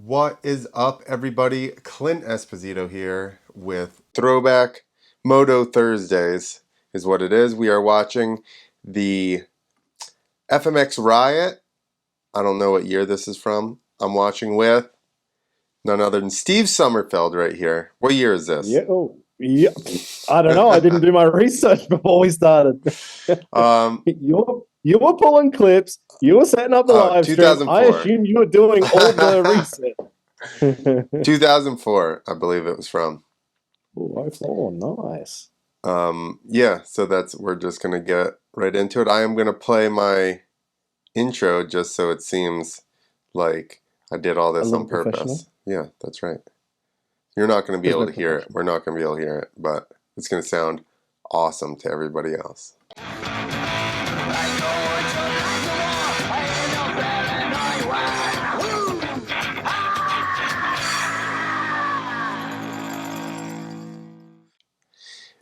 What is up, everybody? Clint Esposito here with Throwback. Moto Thursdays is what it is. We are watching the FMX Riot. I don't know what year this is from. I'm watching with none other than Steve Sommerfeld right here. What year is this? Yeah, yeah. I don't know. I didn't do my research before we started. You were pulling clips. You were setting up the live stream. I 2004. assumed you were doing all the research. 2004, I believe it was from. Oh, 04, nice. Yeah, so we're just gonna get right into it. I am gonna play my intro just so it seems like I did all this on purpose. Yeah, that's right. You're not going to be able to hear it. We're not going to be able to hear it, but it's going to sound awesome to everybody else.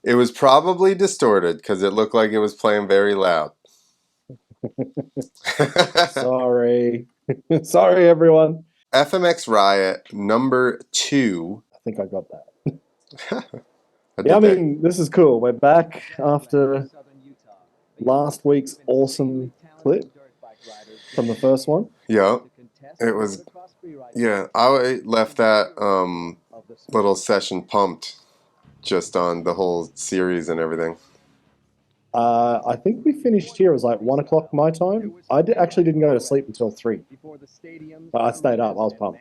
It was probably distorted because it looked like it was playing very loud. Sorry. Sorry, everyone. FMX Riot number 2. I think I got that. Yeah, I mean, this is cool. We're back after last week's awesome clip from the first one. Yeah, it was. Yeah, I left that little session pumped just on the whole series and everything. I think we finished here. It was like 1 o'clock my time. Actually didn't go to sleep until 3. I stayed up. I was pumped.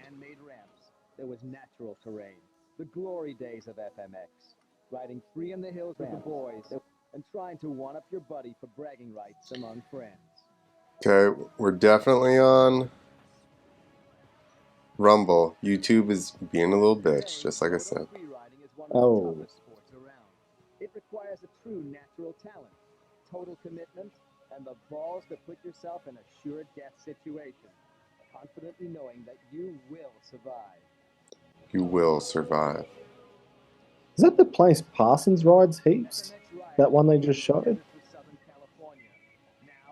There was natural terrain. The glory days of FMX. Riding free in the hills with the boys and trying to one-up your buddy for bragging rights among friends. Okay, we're definitely on Rumble. YouTube is being a little bitch, just like I said. Oh. It requires a true natural talent, total commitment, and the balls to put yourself in a sure death situation, confidently knowing that you will survive. You will survive. Is that the place Parsons rides heaps? That one they just showed?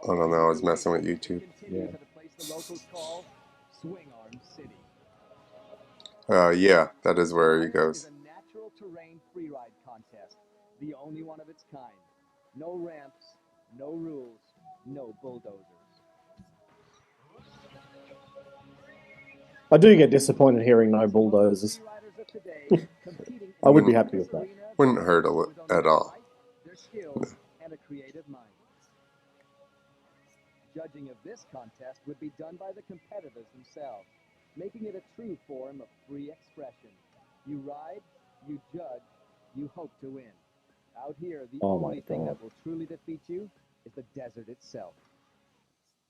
I don't know. I was messing with YouTube. Yeah. Yeah, that is where he goes. Natural terrain freeride contest, the only one of its kind. No ramps, no rules, no bulldozers. I do get disappointed hearing no bulldozers. I would be happy with that. Wouldn't hurt at all. And a creative mind. Judging of this contest would be done by the competitors themselves, making it a true form of free expression. You ride, you judge, you hope to win. Out here, the only thing that will truly defeat you is the desert itself.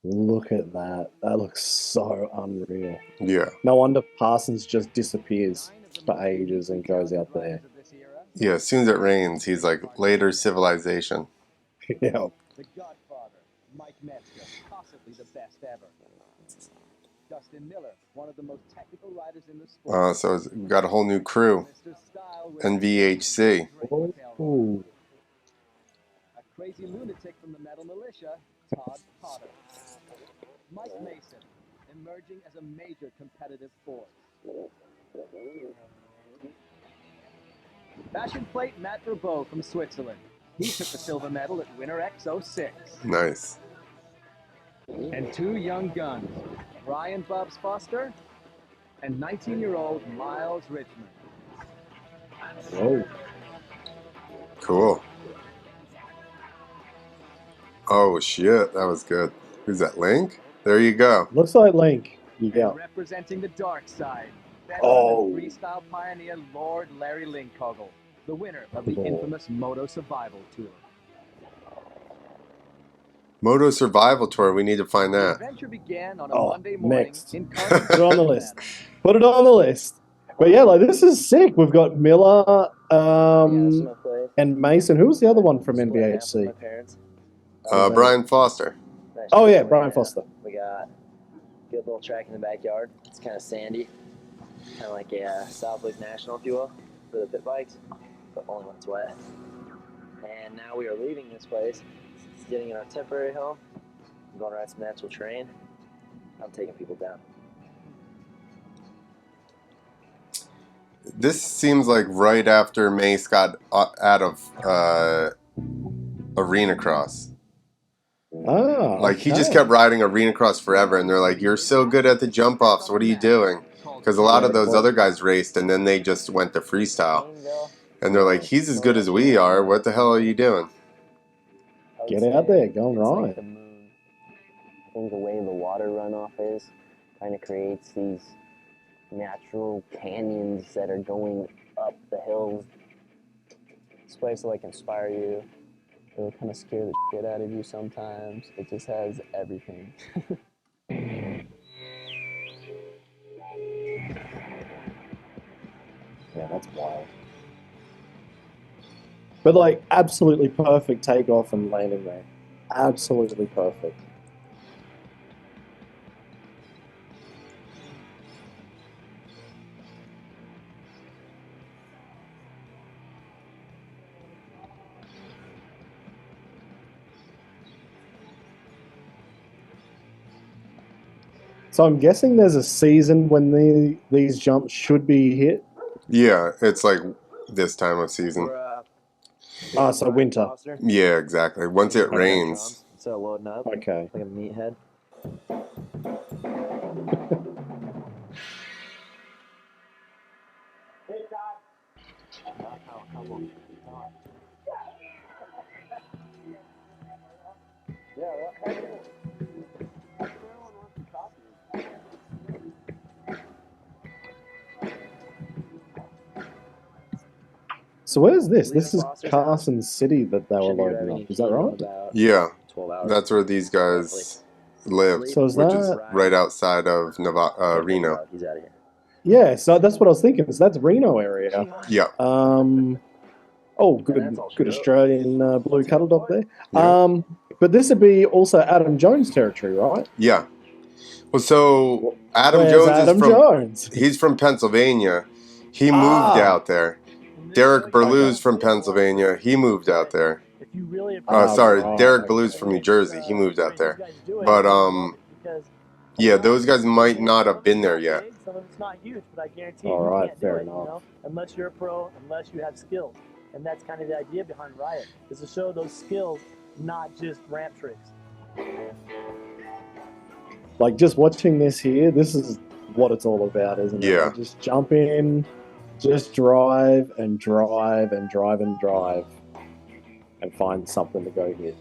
Look at that. That looks so unreal. Yeah. No wonder Parsons just disappears for ages and goes out there. Yeah, as soon as it rains, he's like later civilization. Yeah. The Godfather, Mike Metzger, possibly the best ever. Dustin Miller, one of the most technical riders in the sport. So we've got a whole new crew. NVHC. Ooh. A crazy lunatic from the metal militia, Todd Potter. Mike Mason, emerging as a major competitive force. Fashion plate Matt Verbeau from Switzerland. He took the silver medal at Winter X06. Nice. And 2 young guns, Brian Foster and 19-year-old Miles Richmond. Whoa. Cool. Oh shit, that was good. Who's that, Link? There you go. Looks like Link. Yeah. Representing the dark side, freestyle pioneer Lord Larry Linkogle, the winner of the infamous Moto Survival Tour. Moto Survival Tour, we need to find that. The adventure began on a Monday morning next. in Put it on the list. Put it on the list. But yeah, like this is sick. We've got Miller and Mason. Who was the other one from NBHC? Brian Foster. Oh yeah, Brian Foster. We got a good little track in the backyard. It's kind of sandy, kind of like a South Lake National, if you will, for the pit bikes, but only when it's wet. And now we are leaving this place, getting in our temporary home. I'm going to ride some natural terrain. I'm taking people down. This seems like right after Mace got out of Arena Cross. Like, he just kept riding Arena Cross forever, and they're like, you're so good at the jump offs, what are you doing? Because a lot of those other guys raced, and then they just went to freestyle. And they're like, he's as good as we are, what the hell are you doing? Get out there, go and ride. Like the moon. I think the way the water runoff is kind of creates these natural canyons that are going up the hills. This place will like inspire you. It'll kind of scare the shit out of you sometimes. It just has everything. Yeah, that's wild. But like, absolutely perfect takeoff and landing there. Absolutely perfect. So I'm guessing there's a season when these jumps should be hit. Yeah, it's like this time of season. So winter. Yeah, exactly. Once it rains. So loading up. Okay. Like a meathead. So where's this? This is Carson City that they were loading up. Is that right? Yeah, that's where these guys live, So is which that... is right outside of Reno. He's out of here. Yeah, so that's what I was thinking. So that's Reno area. Yeah. Oh, good Australian blue cuddle dog there. Yeah. But this would be also Adam Jones territory, right? Yeah. Well, so Where's Adam Jones? He's from Pennsylvania. He moved out there. Derek Berlew's from Pennsylvania. He moved out there. Derek Berlew's from New Jersey. He moved out there. But yeah, those guys might not have been there yet. It's not huge, but I guarantee All you right, can't fair do it, enough. you know? Unless you're a pro, unless you have skills. And that's kind of the idea behind Riot, is to show those skills, not just ramp tricks. Like, just watching this here, this is what it's all about, isn't it? Yeah. Just jump in, just drive and drive and drive and drive and find something to go hit.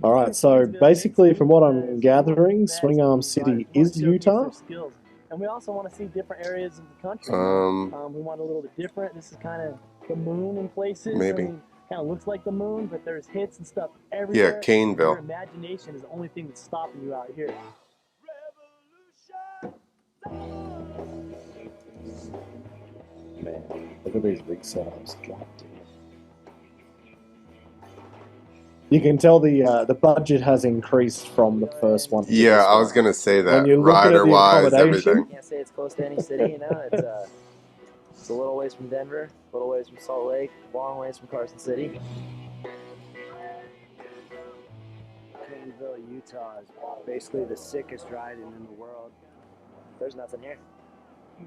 All right, so basically from what I'm gathering, Swing Arm City is Utah. And we also want to see different areas of the country. We want a little bit different. This is kind of the moon in places. Maybe. I mean, kind of looks like the moon, but there's hits and stuff everywhere. Yeah, Caineville. Your imagination is the only thing that's stopping you out here. Man, look at these rig setups. God damn. You can tell the budget has increased from the first one. Yeah, I was gonna say that. When you look at the Rider-wise, accommodation, everything. Can't say it's close to any city, you know. It's a little ways from Denver, a little ways from Salt Lake, long ways from Carson City. Caineville, Utah is basically the sickest riding in the world. There's nothing here.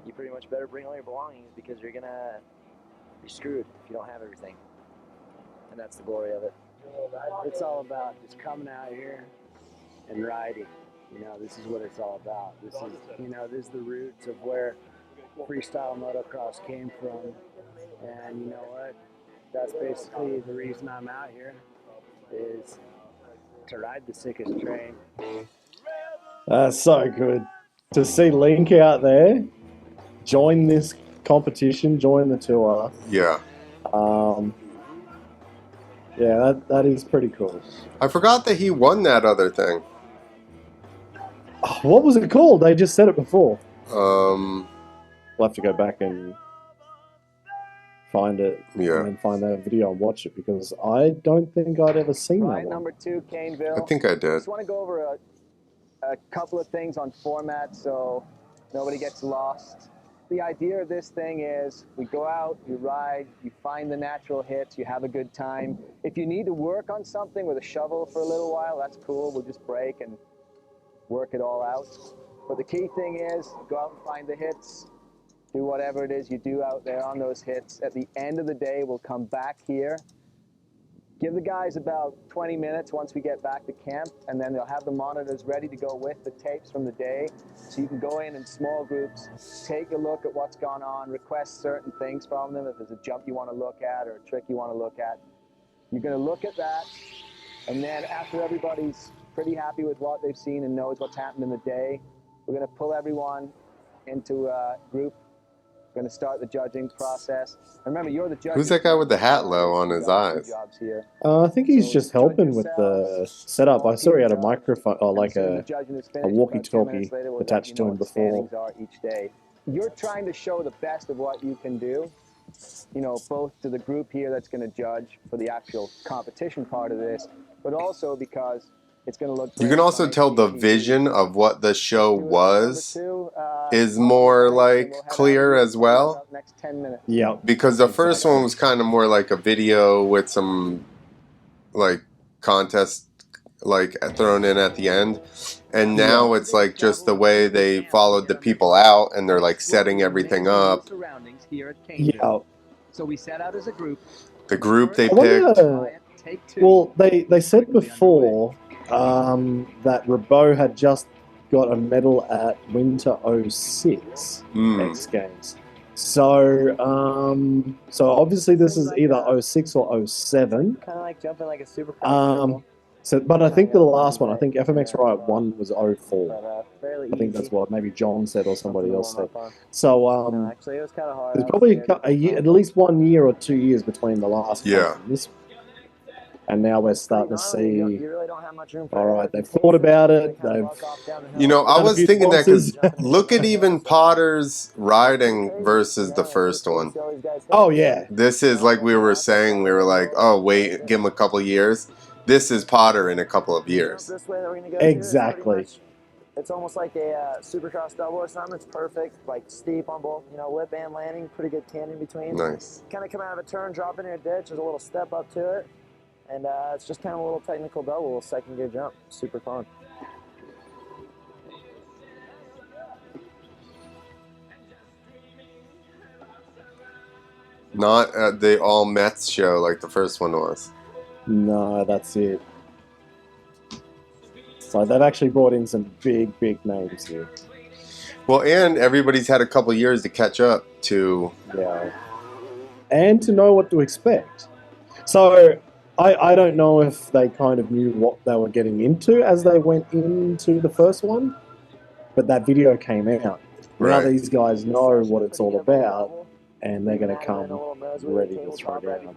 You pretty much better bring all your belongings because you're gonna be screwed if you don't have everything. And that's the glory of it. It's all about just coming out here and riding. You know, this is what it's all about. This is the roots of where freestyle motocross came from. And you know what? That's basically the reason I'm out here, is to ride the sickest train. that's so good. To see Link out there, join this competition, join the tour. Yeah. Yeah, that is pretty cool. I forgot that he won that other thing. Oh, what was it called? They just said it before. Um, We'll have to go back and find it. Yeah. And find that video and watch it, because I don't think I'd ever seen that Ride one. number 2, Caineville. I think I did. Just want to go over a couple of things on format so nobody gets lost. The idea of this thing is we go out, you ride, you find the natural hits, you have a good time. If you need to work on something with a shovel for a little while, that's cool. We'll just break and work it all out. But the key thing is go out and find the hits. Do whatever it is you do out there on those hits. At the end of the day, we'll come back here. Give the guys about 20 minutes once we get back to camp, and then they'll have the monitors ready to go with the tapes from the day. So you can go in small groups, take a look at what's gone on, request certain things from them. If there's a jump you want to look at or a trick you want to look at, you're going to look at that. And then after everybody's pretty happy with what they've seen and knows what's happened in the day, we're going to pull everyone into a group. We're going to start the judging process. And remember, you're the judge. Who's that guy with the hat low on his eyes? I think he's just helping with the setup. I saw he had a microphone, or like a walkie-talkie attached to him before. Each day. You're trying to show the best of what you can do, you know, both to the group here that's going to judge for the actual competition part of this, but also because it's going to look great. You can also tell the vision of what the show was is more like clear as well. Yeah. Because the first one was kind of more like a video with some like contest like thrown in at the end. And now it's like just the way they followed the people out and they're like setting everything up. Yeah. So we set out as a group. The group they wonder, picked. Well, they said before that Rabo had just got a medal at Winter 06 X Games. So obviously this is either 06 or 07. Kind of like jumping like a super. But I think the last one, I think FMX Riot 1 was 04. I think that's what maybe John said or somebody else said. So actually, it was kind of hard. there's probably a year, at least 1 year or 2 years between the last one and this one. And now we're starting to see, all right, they've thought about it. You know, I was thinking that because look at even Potter's riding versus the first one. Oh, yeah. This is like we were saying, we were like, oh, wait, give him a couple years. This is Potter in a couple of years. Exactly. It's almost like a supercross double or something. It's perfect, like steep on both, you know, lip and landing. Pretty good can in between. Nice. Kind of come out of a turn, drop into a ditch. There's a little step up to it. And it's just kind of a little technical double, second gear jump. Super fun. Not at the all Mets show like the first one was. No, that's it. So they've actually brought in some big names here. Well, and everybody's had a couple years to catch up to. Yeah. And to know what to expect. So I don't know if they kind of knew what they were getting into as they went into the first one, but that video came out. Right. Now these guys know what it's all about, and they're going to come ready to throw down.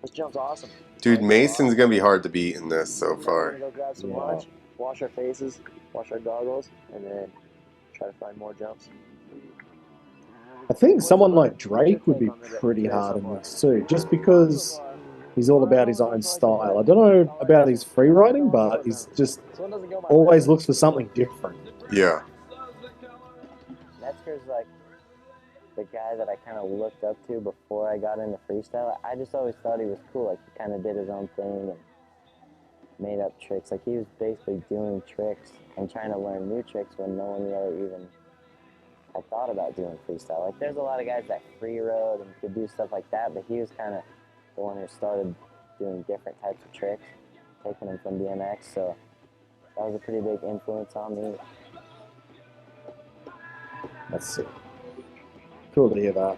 This jump's awesome. Dude, Mason's going to be hard to beat in this so far. Go grab some lunch, wash our faces, wash our goggles, and then try to find more jumps. I think someone like Drake would be pretty hard in this too, just because he's all about his own style. I don't know about his free riding, but he's just always looks for something different. Yeah. Metzger's like the guy that I kind of looked up to before I got into freestyle. I just always thought he was cool. Like, he kind of did his own thing and made up tricks. Like, he was basically doing tricks and trying to learn new tricks when no one really even had thought about doing freestyle. Like, there's a lot of guys that free rode and could do stuff like that, but he was kind of the one who started doing different types of tricks, taking them from BMX. So that was a pretty big influence on me. That's it. Cool to hear that.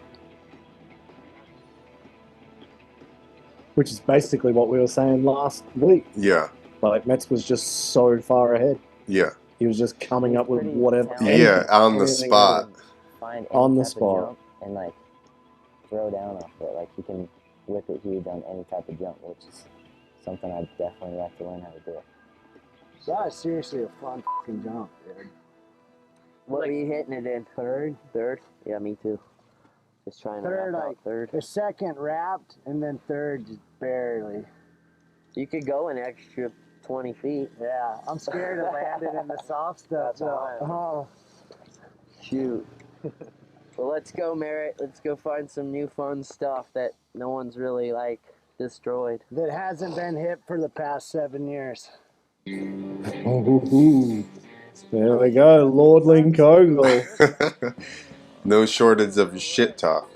Which is basically what we were saying last week. Yeah. Like, Metz was just so far ahead. Yeah. He was just coming up with whatever. Yeah, on the spot. Find on the type of spot. jump and like throw down off it. Like, he can whip it huge on any type of jump, which is something I'd definitely like to learn how to do. That is seriously a fun fucking jump, dude. What are you hitting it in? Third? Third? Yeah, me too. Just trying to Third, wrap out like, third. the second wrapped, and then third just barely. You could go an extra 20 feet. Yeah, I'm scared of landing in the soft stuff. So, oh, shoot. Well, let's go, Merritt. Let's go find some new fun stuff that no one's really, like, destroyed. that hasn't been hit for the past 7 years. Ooh, there we go, Lord Linkogle. No shortage of shit talk.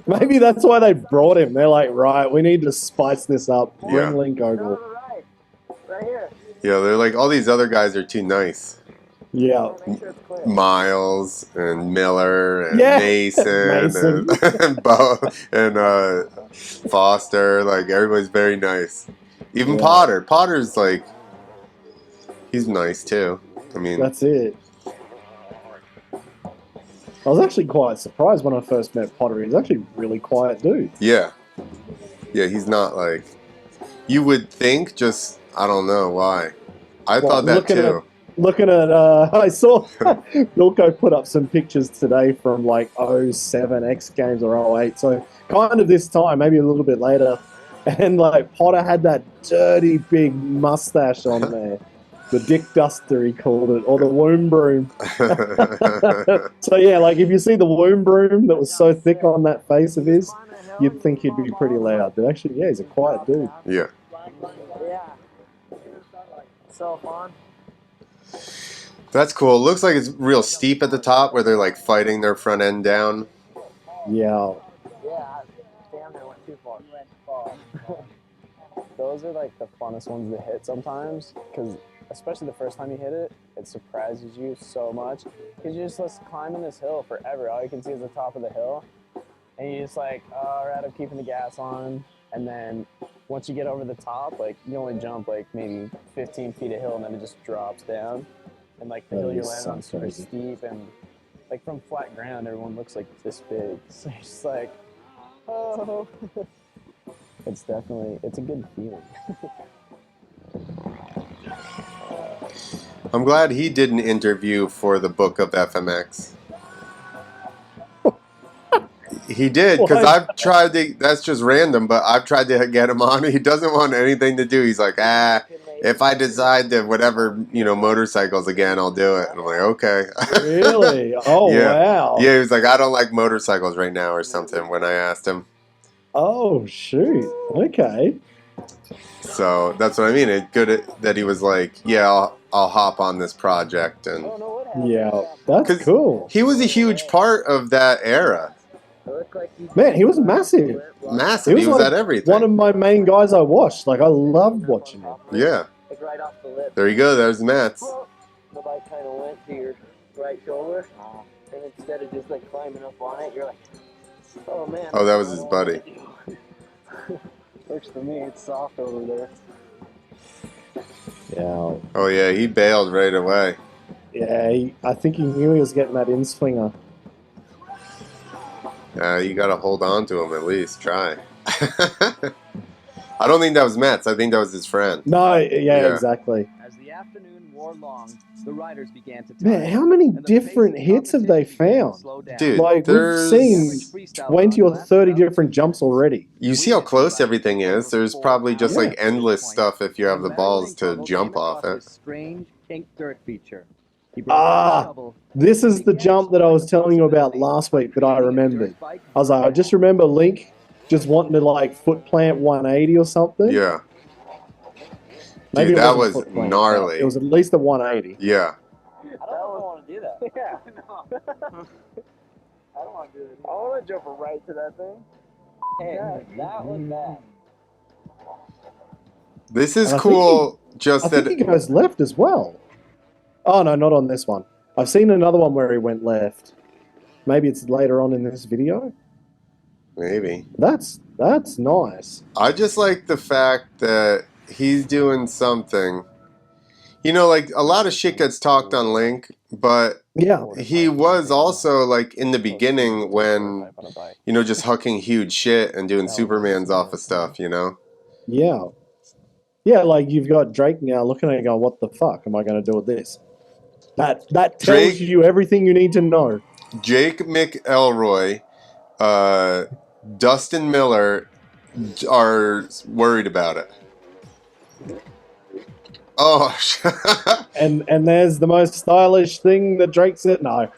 Maybe that's why they brought him. They're like, right, we need to spice this up. Bring Yeah. Linkogle. Right here. Yeah, they're like, all these other guys are too nice. Yeah. Make sure it's clear. Miles and Miller and Yeah. Mason, Mason. and Bo and Foster. Like, everybody's very nice. Even Yeah. Potter. Potter's like, he's nice too. I mean, That's it. I was actually quite surprised when I first met Potter. He's actually a really quiet dude. yeah. Yeah, he's not like, you would think, just, I don't know why. I Well, thought that too. Looking at, I saw Milko put up some pictures today from like 07 X Games or 08. So kind of this time, maybe a little bit later. And like Potter had that dirty big mustache on there. The dick duster, he called it, or the womb broom. So yeah, like if you see the womb broom that was so thick on that face of his, you'd think he'd be pretty loud. But actually, yeah, he's a quiet dude. Yeah. Yeah. So fun. That's cool. It looks like it's real steep at the top where they're like fighting their front end down. Yeah. Yeah, damn, they went too far. Those are like the funnest ones to hit sometimes, because especially the first time you hit it, it surprises you so much. Because you're just climbing this hill forever. All you can see is the top of the hill. And you're just like, oh, all right, I'm keeping the gas on. And then once you get over the top, like you only jump like maybe 15 feet of hill and then it just drops down. And like the That hill you're is landing so on is super crazy. steep, and like from flat ground, everyone looks like this big. So you're just like, oh. It's definitely, it's a good feeling. I'm glad he did an interview for the book of FMX. He did, because Why? I've tried to, that's just random, but I've tried to get him on. He doesn't want anything to do. He's like, if I decide to whatever, motorcycles again, I'll do it. And I'm like, okay. Really? Oh, Yeah. wow. Yeah, he was like, I don't like motorcycles right now or something when I asked him. Oh, shoot. Okay. So that's what I mean. It's good that he was like, yeah, I'll hop on this project. And Yeah, that's 'cause cool. he was a huge part of that era. Man, he was massive. Massive. He was like at everything. one of my main guys I watched. Like, I loved watching him. Yeah. Like right off the lip. There you go. There's Matt's. The bike kind of went to your right shoulder, and instead of just like climbing up on it, you're like, oh man. Oh, that was his buddy. Works for me. It's soft over there. Yeah. Oh, yeah. He bailed right away. Yeah, I think he knew he was getting that in-swinger. You got to hold on to him at least. Try. I don't think that was Matt's. I think that was his friend. No, yeah, exactly. As the afternoon wore long, the riders began to Man, how many different hits have they found? Dude, Like, we've seen 20 or 30 different jumps already. You see how close everything is? There's probably just like endless stuff if you have the balls to jump off it. Strange pink dirt feature. This is the jump that I was telling you about last week that I remembered. I was like, I just remember Link just wanting to like foot plant 180 or something. Yeah. Maybe Dude, it that wasn't was foot plant. gnarly. It was at least a 180. Yeah. I don't want to do that. Yeah. I don't want to do it. I want to jump right to that thing. Hey, that was bad. This is And I cool. I think he goes left as well. Oh, no, not on this one. I've seen another one where he went left. Maybe it's later on in this video. Maybe. That's nice. I just like the fact that he's doing something. Like a lot of shit gets talked on Link, but Yeah. he was also like in the beginning when, just hucking huge shit and doing Supermans off of stuff, Yeah. Yeah, like you've got Drake now looking at it going, what the fuck am I going to do with this? That tells Drake- you everything you need to know. Jake McElroy, Dustin Miller are worried about it. Oh, And there's the most stylish thing that Drake said. No.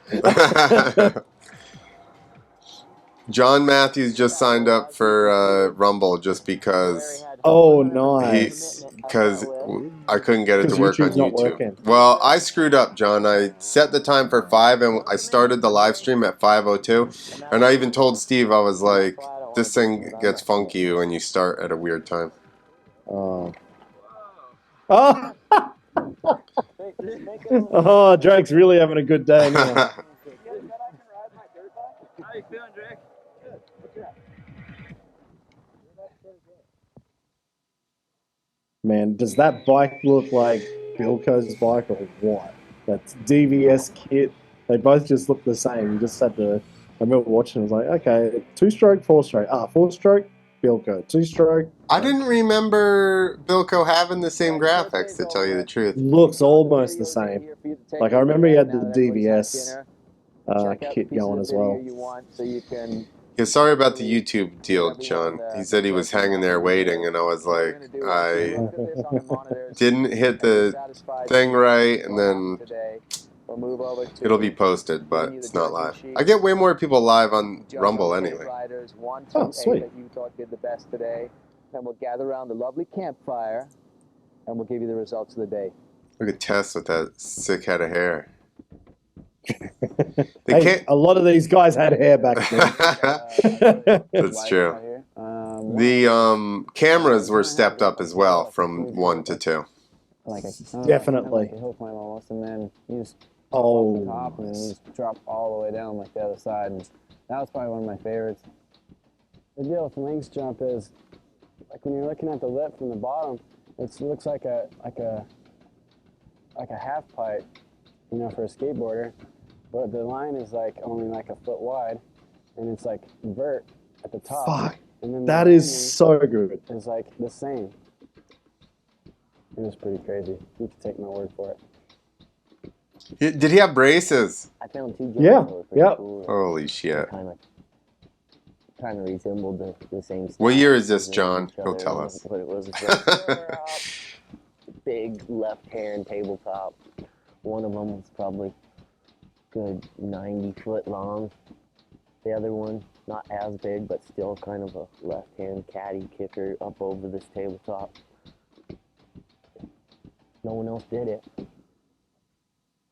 John Matthews just signed up for Rumble just because Oh, He's nice. because I couldn't get it to 'Cause work on YouTube's not YouTube. working. Well, I screwed up, John. I set the time for 5, and I started the live stream at 5:02. And I even told Steve, I was like, "This thing gets funky when you start at a weird time." Oh. Oh. Oh, Drake's really having a good day now. How you feeling, Drake? Good. What's that? Man, does that bike look like Bilko's bike or what? That's DVS kit. They both just look the same. You just had to. I remember watching. I was like, okay, 2-stroke, 4-stroke. 4-stroke, Bilko. 2-stroke. I didn't remember Bilko having the same graphics, to tell you the truth. Looks almost the same. Like I remember he had the DVS kit going as well. Yeah, sorry about the YouTube deal, John. He said he was hanging there waiting, and I was like, I didn't hit the thing right, and then it'll be posted, but it's not live. I get way more people live on Rumble anyway. Oh, sweet. You thought did the best today, and we'll gather around the lovely campfire, and we'll give you the results of the day. Look at Tess with that sick head of hair. Hey, a lot of these guys had hair back then. That's true. The cameras were stepped up as well from 1 to 2. Definitely. And then you just Oh. top and then you just drop all the way down like the other side, and that was probably one of my favorites. The deal with links jump is, like when you're looking at the lip from the bottom, it looks like a half pipe, you know, for a skateboarder. But the line is like only like a foot wide, and it's like vert at the top. Fuck. And then That is so good. It's like the same. It was pretty crazy. You can take my word for it. Did he have braces? I found 2 jumps Yeah, that were pretty yeah. cool. Holy shit. Kind of resembled the same style. What year is this, as John? each He'll other, tell us. But it was a big left-hand tabletop. One of them was probably good 90 foot long. The other one, not as big, but still kind of a left-hand caddy kicker up over this tabletop. No one else did it.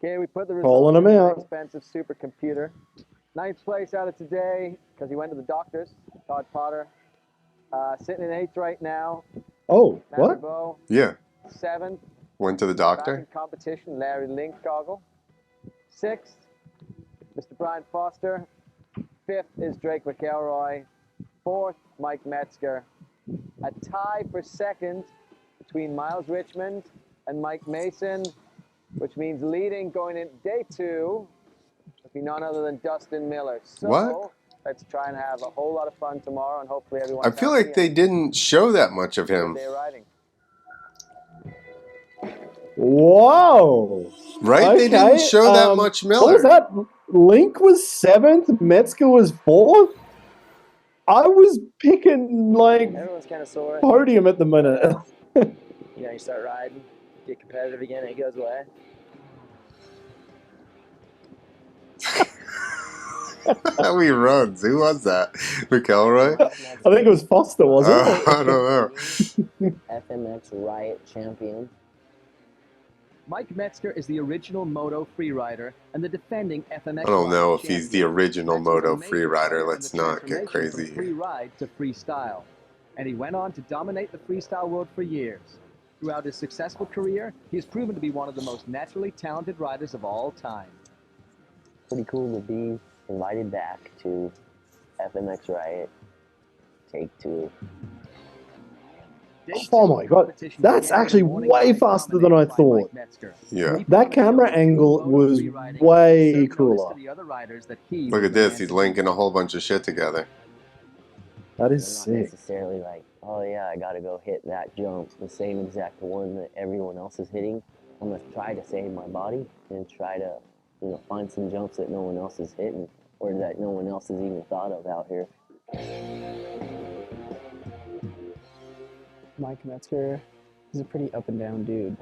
Okay, we put the Calling results him in out. an expensive supercomputer. 9th place out of today, because he went to the doctors, Todd Potter. Sitting in 8th right now, Oh, Matt what? Rebeau. Yeah. 7th, Went to the back in doctor? competition, Larry Linkogle. 6th, Mr. Brian Foster. 5th is Drake McElroy. 4th, Mike Metzger. A tie for 2nd between Miles Richmond and Mike Mason, which means leading going into day 2 would be none other than Dustin Miller. So What? let's try and have a whole lot of fun tomorrow, and hopefully everyone. I feel like they didn't show that much of him. Day riding. Whoa. Right? They didn't show that much Miller. What was that? Link was 7th, Metzger was 4th. I was picking like Everyone's kind of sore. podium at the minute. You know, you start riding, get competitive again, and it goes away. How he runs. Who was that? McElroy? I think it was Foster, wasn't it? I don't know. FMX Riot champion. Mike Metzger is the original Moto freerider and the defending FMX. I don't know Riot if he's the champion. original Metzger's Moto a major freerider. player in Let's the not get transformation crazy from here. free ride to freestyle, and he went on to dominate the freestyle world for years. Throughout his successful career, he's proven to be one of the most naturally talented riders of all time. Pretty cool to be invited back to FMX Riot. Take 2. Oh my god, that's actually way faster than I thought. Yeah. That camera angle was way cooler. Look at this. He's linking a whole bunch of shit together. That is Not sick. necessarily like, oh yeah, I gotta go hit that jump, the same exact one that everyone else is hitting. I'm gonna try to save my body and try to, you know, find some jumps that no one else is hitting or that no one else has even thought of out here. Mike Metzger is a pretty up and down dude.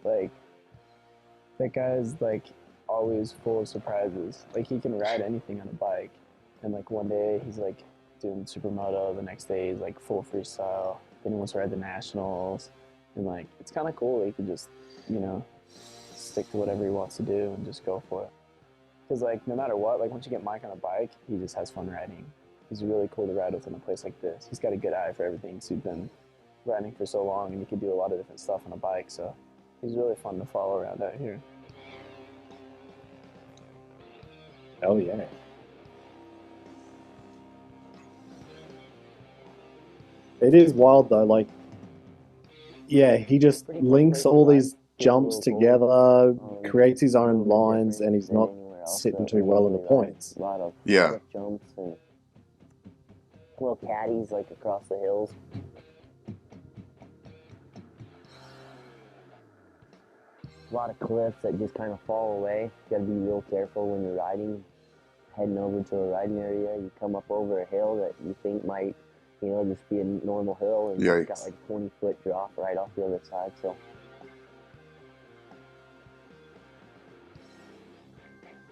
Like, that guy's like always full of surprises. Like, he can ride anything on a bike, and like one day he's like doing supermoto, the next day he's like full freestyle, then he wants to ride the nationals, and like it's kind of cool. He can just, you know, stick to whatever he wants to do and just go for it. Because like no matter what, like once you get Mike on a bike, he just has fun riding. He's really cool to ride with in a place like this. He's got a good eye for everything. So he's been riding for so long, and he can do a lot of different stuff on a bike. So he's really fun to follow around out here. Oh yeah. It is wild though, like, yeah, he just links all these jumps together, creates his own lines, and he's not sitting too well in the points. A lot of Yeah. jumps and little caddies like across the hills. A lot of cliffs that just kind of fall away. You gotta be real careful when you're riding, heading over to a riding area. You come up over a hill that you think might, you know, just be a normal hill, and it's got like a 20-foot drop right off the other side. So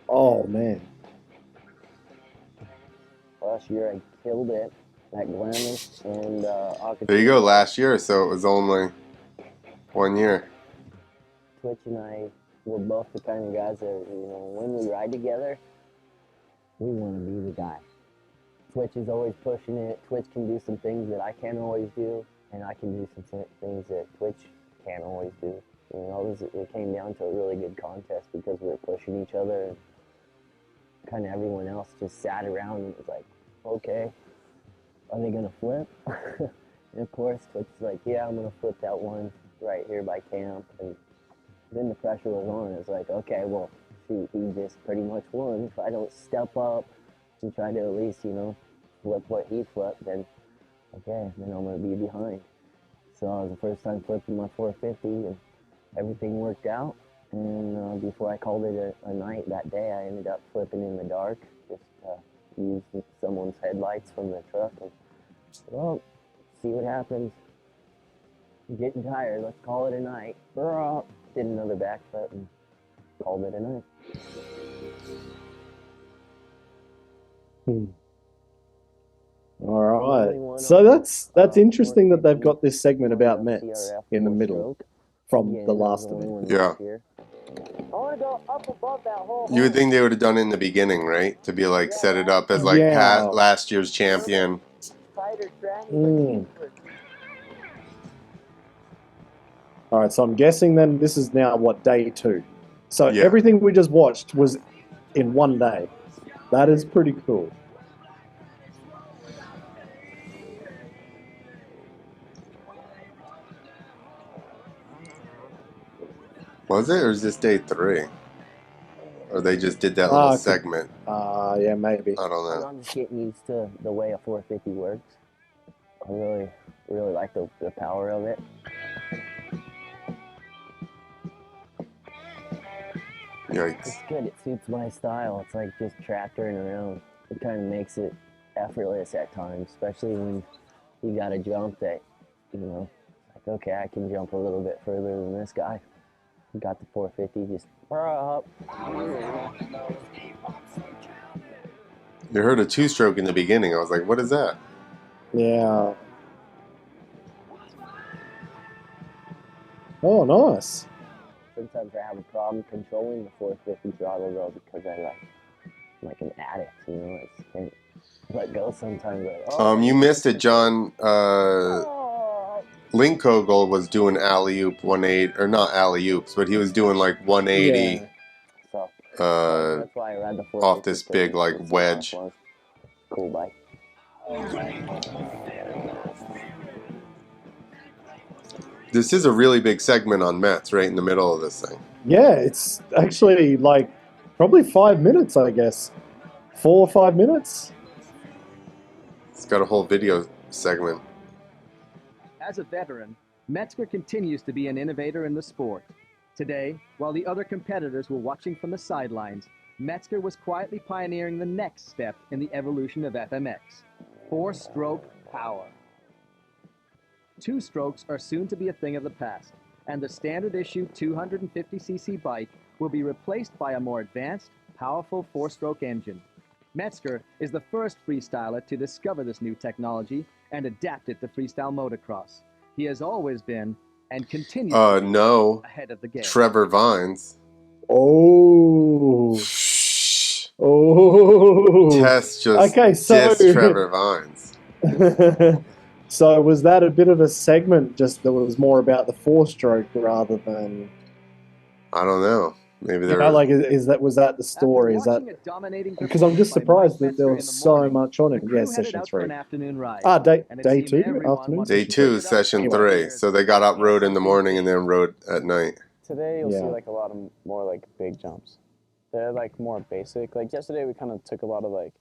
oh man. last year I killed it at Glamis and There you go, last year, so it was only 1 year. Twitch and I were both the kind of guys that, you know, when we ride together, we want to be the guy. Twitch is always pushing it. Twitch can do some things that I can't always do, and I can do some things that Twitch can't always do. You know, it came down to a really good contest because we were pushing each other, and kind of everyone else just sat around and was like, okay, are they going to flip? And of course, Twitch is like, yeah, I'm going to flip that one right here by camp. And then the pressure was on. It's like, okay, well, shoot, he just pretty much won. If I don't step up and try to at least, you know, flip what he flipped, then, okay, then I'm going to be behind. So it was the first time flipping my 450, and everything worked out. And before I called it a night that day, I ended up flipping in the dark, just used someone's headlights from the truck, and, well, see what happens. I'm getting tired, let's call it a night. Did another backflip and called it a night. All right. So that's interesting that they've got this segment about Mets in the middle from the last event. Yeah. I want to go up above that whole You would think they would have done it in the beginning, right? To be like, set it up as like last year's champion. tighter tranny, All right, so I'm guessing then this is now, what, day 2? So Yeah. everything we just watched was in one day. That is pretty cool. Was it, or is this day 3? Or they just did that little segment? Yeah, maybe. I don't know. I'm just getting used to the way a 450 works. I really like the power of it. Yikes. It's good. It suits my style. It's like just tractoring around. It kind of makes it effortless at times, especially when you got a jump that, you know, like, okay, I can jump a little bit further than this guy. Got the 450, just up. You heard a 2-stroke in the beginning. I was like, what is that? Yeah. Oh, nice. Sometimes I have a problem controlling the 450 throttle though, because I'm like an addict, you know. I just can't let go sometimes. Like, You missed it, John. Linkogle was doing alley-oop 180, or not alley-oops, but he was doing like 180 Yeah. So that's why I ride the 450 off this big like wedge. Cool bike. This is a really big segment on Mets right in the middle of this thing. Yeah, it's actually like probably 5 minutes, I guess. 4 or 5 minutes. It's got a whole video segment. As a veteran, Metzger continues to be an innovator in the sport. Today, while the other competitors were watching from the sidelines, Metzger was quietly pioneering the next step in the evolution of FMX, 4-stroke power. 2 strokes are soon to be a thing of the past, and the standard issue 250cc bike will be replaced by a more advanced, powerful 4-stroke engine. Metzger is the first freestyler to discover this new technology and adapted to freestyle motocross. He has always been and continues no. ahead of the game. Trevor Vines. Oh. Oh. Tess just dissed Trevor Vines. So was that a bit of a segment just that was more about the four-stroke rather than... I don't know. Maybe there like, was that the story? Is that... Because I'm just surprised that there was so much on it. Yeah, session 3. Day 2? Afternoon? Day 2, session 3. So they got up, rode in the morning, and then rode at night. Today you'll see like a lot of more like big jumps. They're like more basic. Like yesterday we kind of took a lot of like,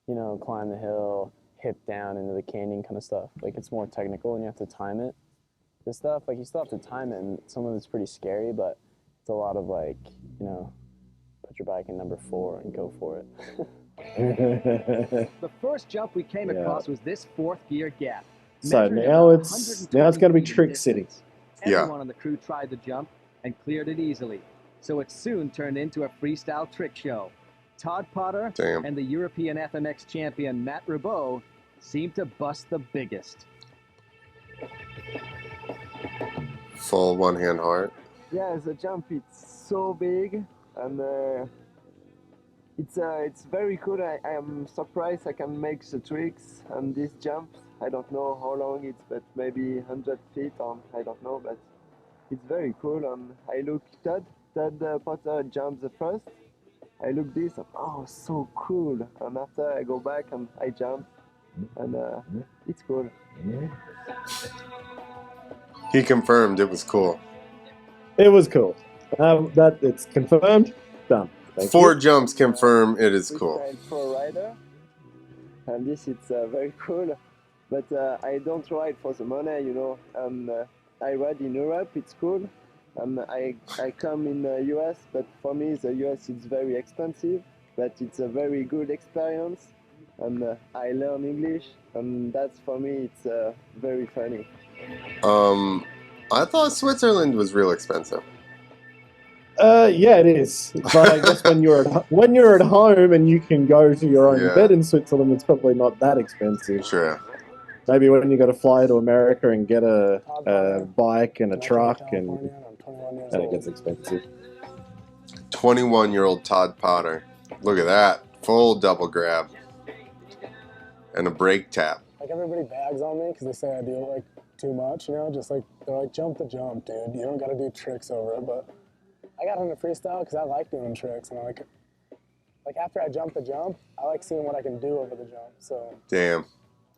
you know, climb the hill, hip down into the canyon kind of stuff. Like it's more technical and you have to time it. This stuff, like you still have to time it, and some of it's pretty scary, but it's a lot of like, you know, put your bike in number 4 and go for it. The first jump we came across was this 4th gear gap. So now it's going to be Trick City. Everyone on the crew tried the jump and cleared it easily. So it soon turned into a freestyle trick show. Todd Potter and the European FMX champion Matt Ribot seemed to bust the biggest. Full one-hand heart. Yeah, the jump, it's so big, and it's very cool. I am surprised I can make the tricks on these jumps. I don't know how long it's, but maybe 100 feet, or I don't know, but it's very cool. And I look, Todd Potter jumped the first. I look this, and, oh, so cool. And after I go back and I jump, and it's cool. He confirmed it was cool. It was cool. That it's confirmed. Done. Thank 4 you. jumps confirm it is cool. For a rider, and this it's very cool. But I don't ride for the money, you know. And I ride in Europe. It's cool. And I come in the US, but for me the US is very expensive. But it's a very good experience, and I learn English, and that's for me it's very funny. I thought Switzerland was real expensive. Yeah, it is. But I guess when you're at home and you can go to your own bed in Switzerland, it's probably not that expensive. Sure. Maybe when you got to fly to America and get a bike and a truck, and then it gets expensive. 21-year-old Todd Potter. Look at that. Full double grab. And a brake tap. Like everybody bags on me because they say I do like too much, you know, just like they're like, jump the jump, dude. You don't got to do tricks over it, but I got into freestyle because I like doing tricks, and I like after I jump the jump, I like seeing what I can do over the jump. So damn.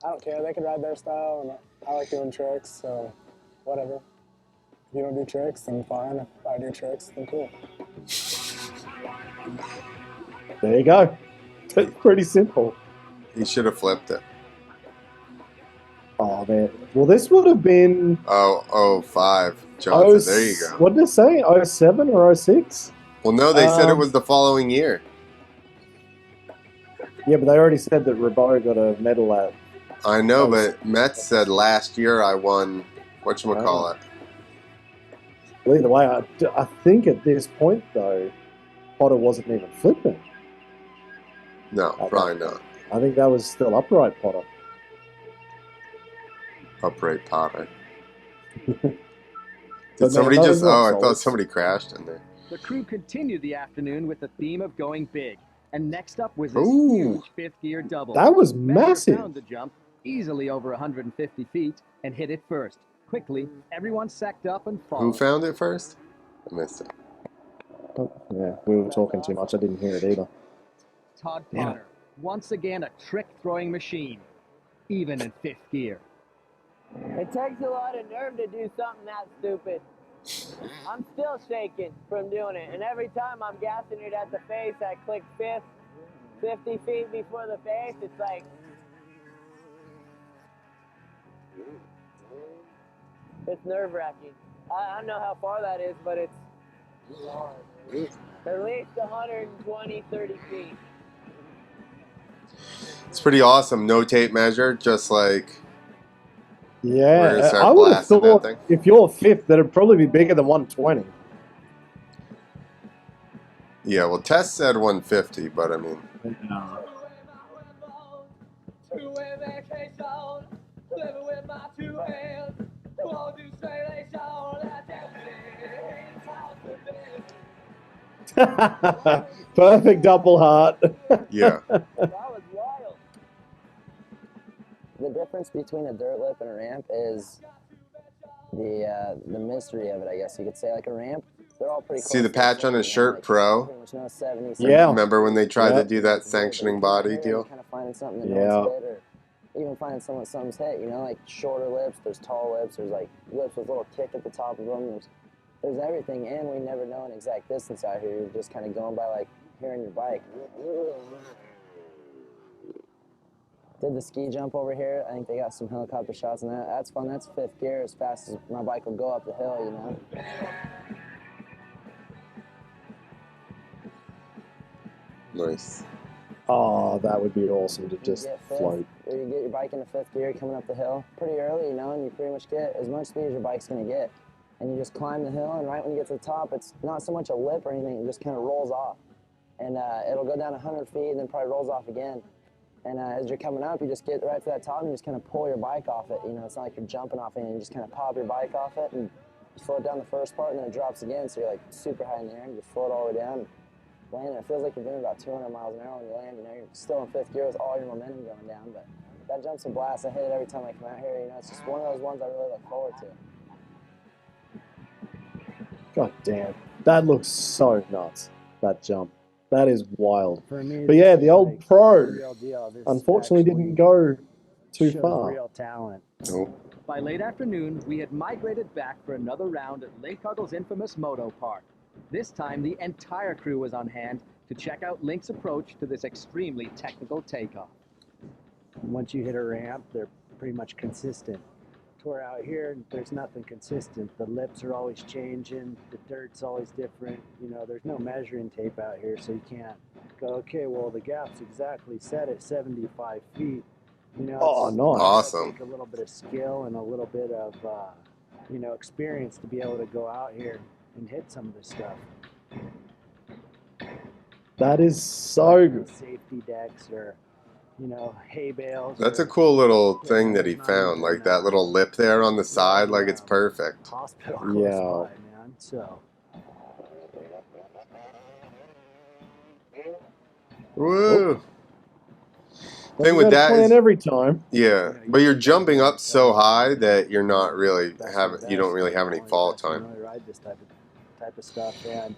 I don't care. They can ride their style, and I like doing tricks. So whatever. If you don't do tricks, then fine. If I do tricks, then cool. There you go. It's pretty simple. He should have flipped it. Oh man. Well, this would have been 05. Johnson, there you go. What did it say? 07 or 06? Well, no, they said it was the following year. Yeah, but they already said that Ribot got a medal at. I know, but Metz said last year I won. Whatchamacallit? Well, either way, I think at this point though, Potter wasn't even flipping. No, probably not. I think that was still upright Potter. Upright Potter. Did somebody just... Oh, I thought somebody crashed in there. The crew continued the afternoon with the theme of going big. And next up was this huge 5th gear double. That was massive. Found the jump easily over 150 feet and hit it first. Quickly, everyone sacked up and followed. Who found it first? I missed it. Oh, yeah, we were talking too much. I didn't hear it either. Todd Potter, once again a trick-throwing machine, even in 5th gear. It takes a lot of nerve to do something that stupid. I'm still shaking from doing it, and every time I'm gassing it at the face, I click 5th, 50 feet before the face, it's like... It's nerve-wracking. I don't know how far that is, but it's at least 120, 30 feet. It's pretty awesome. No tape measure, just like... Yeah, I would have thought if you're 5th, that'd probably be bigger than 120. Yeah, well, Tess said 150, but I mean... Perfect double heart. Yeah. That was wild. The difference between a dirt lip and a ramp is the mystery of it, I guess you could say. Like a ramp, they're all pretty close. See the patch on his shirt, like, pro? pretty much no 70, Yeah. Remember when they tried to Yep. do that sanctioning body deal? Kind of finding something that Yeah. no one's hit, or even finding something's hit. You know, like shorter lips. There's tall lips. There's like lips with a little kick at the top of them. There's everything, and we never know an exact distance out here. You're just kind of going by like hearing your bike. Did the ski jump over here. I think they got some helicopter shots on that. That's fun. That's fifth gear as fast as my bike will go up the hill, you know. Nice. Oh, that would be awesome to just float. Or you get your bike into fifth gear coming up the hill pretty early, you know, and you pretty much get as much speed as your bike's going to get. And you just climb the hill, and right when you get to the top, it's not so much a lip or anything. It just kind of rolls off. And it'll go down 100 feet and then probably rolls off again. And as you're coming up, you just get right to that top and you just kind of pull your bike off it. You know, it's not like you're jumping off anything. You just kind of pop your bike off it and you float down the first part, and then it drops again. So you're like super high in the air, and you float all the way down and land. It feels like you're doing about 200 miles an hour when you land. You know, you're still in fifth gear with all your momentum going down. But that jump's a blast. I hit it every time I come out here. You know, it's just one of those ones I really look forward to. God damn. That looks so nuts, that jump. That is wild. For me, But yeah, the old pro real deal. This unfortunately actually didn't go too shows far. real talent. Nope. By late afternoon, we had migrated back for another round at Linkogle's infamous Moto Park. This time, the entire crew was on hand to check out Link's approach to this extremely technical takeoff. Once you hit a ramp, they're pretty much consistent. To where out here, there's nothing consistent. The lips are always changing. The dirt's always different. You know, there's no measuring tape out here, so you can't go, okay, well, the gap's exactly set at 75 feet. You know, Oh, it's nice. Awesome. take a little bit of skill and a little bit of, you know, experience to be able to go out here and hit some of this stuff. That is so good. Safety decks or, you know, hay bales. That's or, a cool little thing that he found, like that little lip there on the side, like it's perfect. hospital Yeah. close by, man. So Woo! But Thing you with gotta that plan is, every time. yeah, but you're jumping up so high that you're not really you don't really have any fall time. really ride this type of stuff, and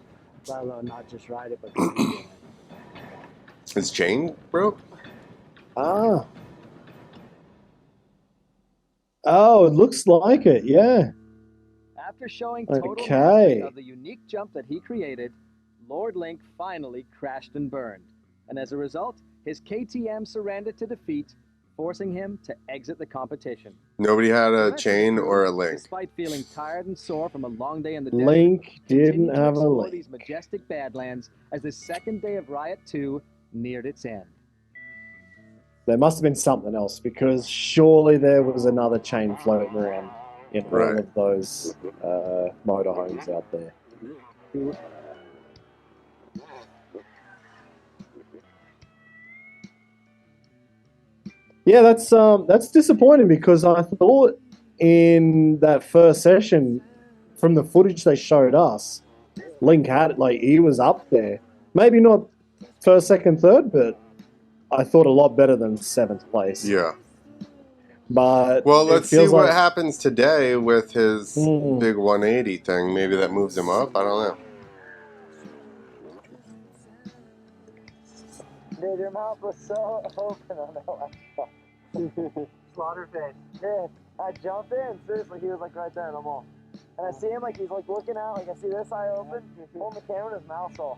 let alone not just ride it, but compete in it. His chain broke? Ah. Oh, it looks like it, yeah. After showing total Okay. mastery of the unique jump that he created, Lord Link finally crashed and burned. And as a result, his KTM surrendered to defeat, forcing him to exit the competition. Nobody had The a rest of the chain crew, or a link. Despite feeling tired and sore from a long day in the desert, Link didn't continued to have a explore link. these majestic badlands as the second day of Riot 2 neared its end. There must have been something else, because surely there was another chain floating around in all Right. of those motorhomes out there. Yeah, that's disappointing, because I thought in that first session, from the footage they showed us, Link had, like, he was up there. Maybe not first, second, third, but I thought a lot better than seventh place. Yeah. But Well, it let's see feels what like- happens today with his Mm. big 180 thing. Maybe that moves him up. I don't know. Dude, your mouth was so open on that last shot. Slaughterface. Yeah, I jumped in. Seriously, he was like right there in the mall. And I see him like he's like looking out. Like I see this eye open, holding the camera in his mouth all.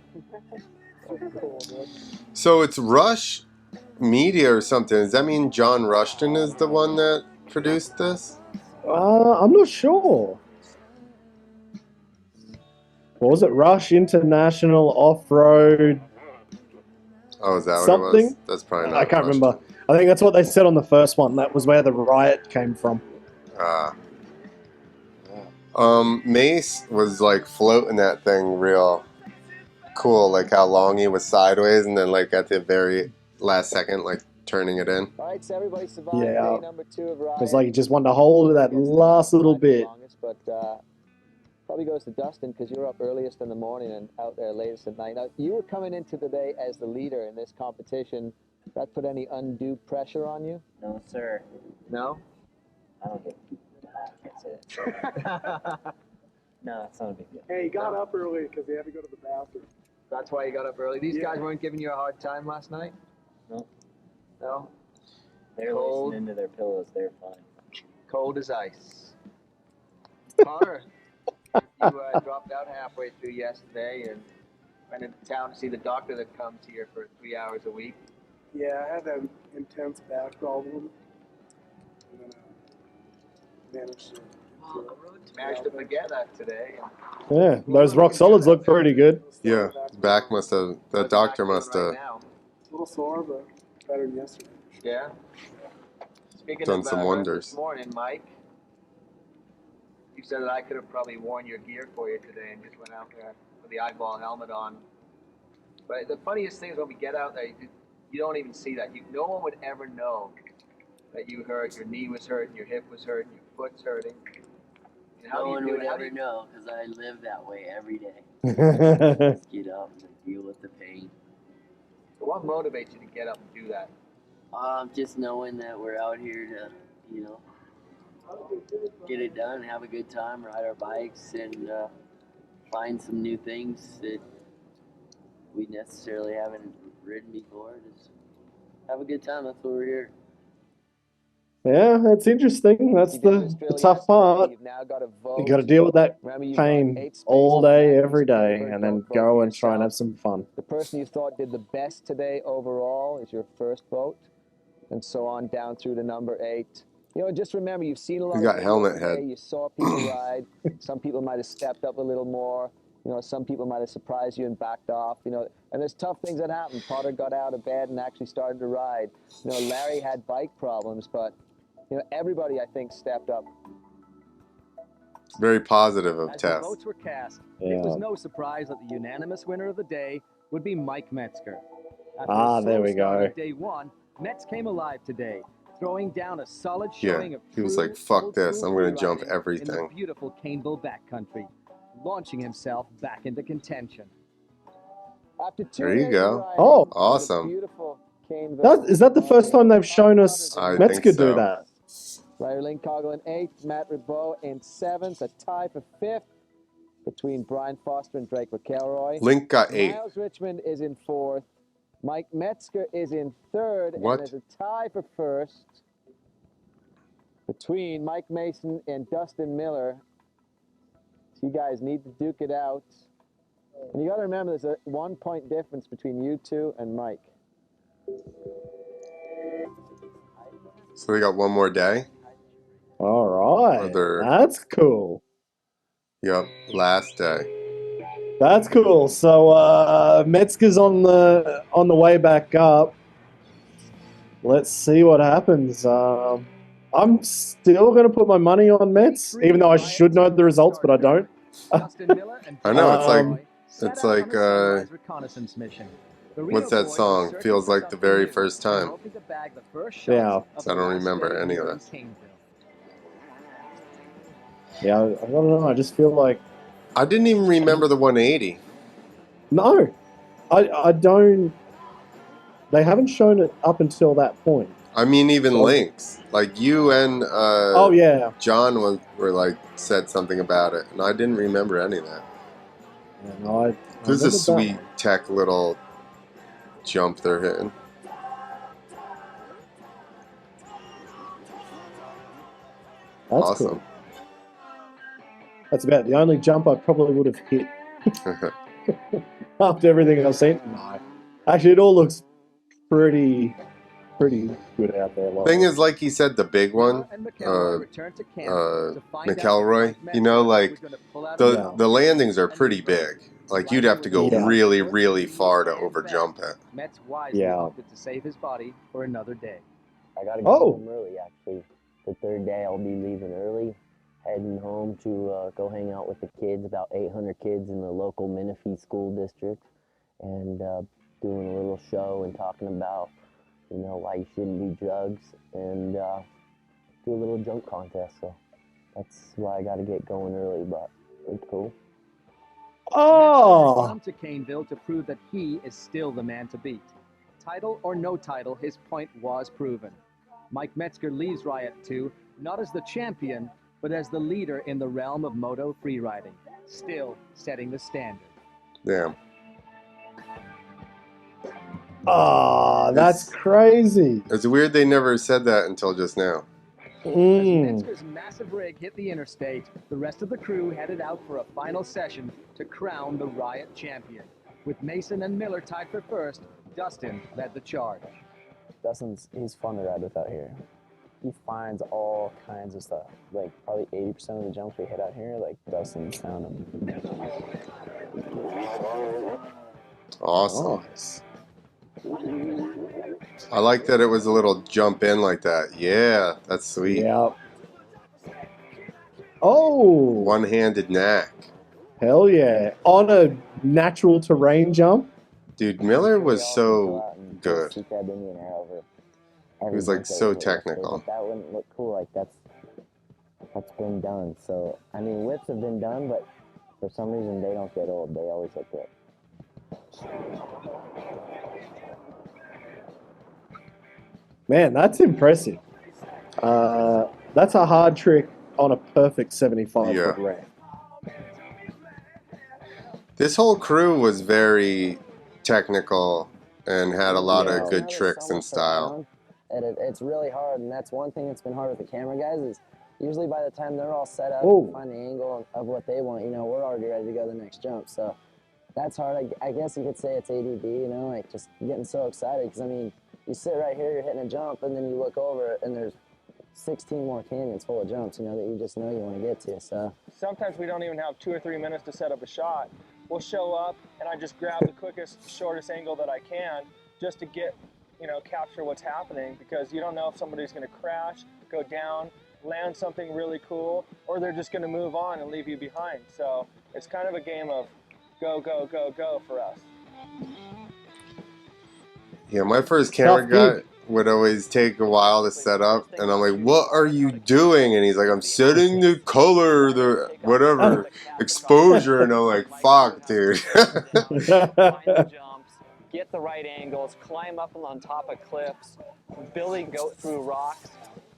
Cool, dude. So it's Rush Media or something. Does that mean John Rushton is the one that produced this? I'm not sure. What was it? Rush International Off-Road Oh, is that what it something? was? That's probably not. I can't Rushton. remember. I think that's what they said on the first one. That was where the riot came from. Ah. Mace was like floating that thing real cool, like how long he was sideways and then like at the very last second, like turning it in. All right, so everybody survived Yeah. day number 2 of Riot. It's like he just wanted to hold that last little bit. But probably goes to Dustin because you're up earliest in the morning and out there latest at night. Now, you were coming into today as the leader in this competition. That put any undue pressure on you? No, sir. No? I don't get. I can't say that. No, it's not a big deal. Hey, he got up early because he had to go to the bathroom. That's why you got up early. These Yeah. guys weren't giving you a hard time last night? No. No? They're Cold. listening to their pillows. They're fine. Cold as ice. Connor, you dropped out halfway through yesterday and went into town to see the doctor that comes here for 3 hours a week. Yeah, I had an intense back problem. And then Managed to forget that today. Yeah, those rock solids look pretty good. Yeah, back must have. The doctor must have a little sore, but better than yesterday. Yeah. Speaking done of some this wonders. morning, Mike, you said that I could have probably worn your gear for you today and just went out there with the eyeball helmet on. But the funniest thing is when we get out there, you don't even see that. No one would ever know that you hurt. Your knee was hurting, your hip was hurting, your foot's hurting. And No one would How ever know because I live that way every day. Yeah, Just get up and deal with the pain. So what motivates you to get up and do that? Just knowing that we're out here to, you know, get it done, have a good time, ride our bikes, and find some new things that we necessarily haven't ridden before. Just have a good time. That's what we're here. it's interesting. That's the tough part. You've now got a vote. You got to deal with that Remember, you've got pain 8 spaces all day, left. every day, First and then vote go for and try and have yourself. some fun. The person you thought did the best today overall is your first vote, and so on down through to number 8. You know, just remember, you've seen a lot You of got videos helmet today. head. You saw people ride. Some people might have stepped up a little more. You know, some people might have surprised you and backed off. You know, and there's tough things that happen. Potter got out of bed and actually started to ride. You know, Larry had bike problems, but you know, everybody I think stepped up. Very positive of As the Tess. votes were cast, Yeah. it was no surprise that the unanimous winner of the day would be Mike Metzger. After Ah, a there slow we start go. on Day 1, Metz came alive today, throwing down a solid Yeah, showing of he was true like, "Fuck old this! school I'm gonna free jump riding in the everything." beautiful Caineville backcountry, launching himself back into contention. After 2 There you days go. of riding Oh. in the Awesome. beautiful Caineville, Is that the first time they've shown us I think Metzger do so. that? Larry Linkogle in 8th, Matt Ribot in 7th, a tie for 5th between Brian Foster and Drake McElroy. Link got 8. Miles Richmond is in 4th. Mike Metzger is in 3rd, What? and there's a tie for 1st between Mike Mason and Dustin Miller. So you guys need to duke it out. And you got to remember, there's a 1-point difference between you two and Mike. So they got one more day. All right, Other- that's cool. Yep, last day. That's cool. So Metzger's on the way back up. Let's see what happens. I'm still going to put my money on Metz, even though I should know the results, but I don't. Dustin Miller and I know, it's like- Roy set it's out like, on a sunrise reconnaissance mission. The Rio What's that boys song? were searching Feels for like the something very new first and time. hoping to bag the first shots Yeah. of So I the don't last remember day any of here in this. Caineville. Yeah, I don't know. I just feel like I didn't even remember the 180. no, I don't. They haven't shown it up until that point. I mean, even So- Links. Like you and Oh yeah, John were like said something about it, and I didn't remember any of that. yeah no, I This is a remembered that sweet one. tech little jump they're hitting. That's Awesome. cool. That's about the only jump I probably would have hit after everything I've seen. No. Actually, it all looks pretty good out there. Like. Thing is, like he said, the big one, McElroy. You know, like the landings are pretty big. Like you'd have to go Yeah. really, really far to overjump it. Metz wisely Yeah. opted to save his body for another day. I gotta go Oh. home early, actually. The 3rd day, I'll be leaving early, heading home to go hang out with the kids, about 800 kids in the local Menifee school district, and doing a little show and talking about, you know, why you shouldn't do drugs, and do a little jump contest. So that's why I gotta get going early, but It's cool. Oh! Come to Caineville to prove that he is still the man to beat. Title or no title, his point was proven. Mike Metzger leaves Riot 2 not as the champion, but as the leader in the realm of moto freeriding, still setting the standard. Damn. Oh, that's crazy. It's weird they never said that until just now. As Metzger's massive rig hit the interstate, the rest of the crew headed out for a final session to crown the Riot champion. With Mason and Miller tied for first, Dustin led the charge. He's fun to ride with out here. He finds all kinds of stuff. Like probably 80% of the jumps we hit out here, like Dustin found them. Awesome. Nice. I like that it was a little jump in like that. Yeah, that's sweet. Yeah. Oh. One-handed knack. Hell yeah. On a natural terrain jump. Dude, Miller was so good. He was like so technical. That wouldn't look cool. Like that's been done. So I mean, whips have been done, but for some reason they don't get old. They always look good. Man, that's impressive. That's a hard trick on a perfect 75-foot ramp. This whole crew was very technical and had a lot of good tricks and style. It's really hard, and that's one thing that's been hard with the camera guys is usually by the time they're all set up, find the angle of what they want, we're already ready to go to the next jump. So that's hard. I guess you could say it's ADD, like just getting so excited because, I mean, you sit right here, you're hitting a jump, and then you look over, and there's 16 more canyons full of jumps, that you just know you want to get to. So sometimes we don't even have 2 or 3 minutes to set up a shot. We'll show up, and I just grab the quickest, shortest angle that I can just to get, capture what's happening because you don't know if somebody's going to crash, go down, land something really cool, or they're just going to move on and leave you behind. So it's kind of a game of go, go, go, go for us. Yeah, my first camera guy would always take a while to set up, and I'm like, what are you doing? And he's like, I'm setting the color, the whatever, exposure, and I'm like, fuck, dude. Get the right angles, climb up on top of cliffs, Billy goat through rocks,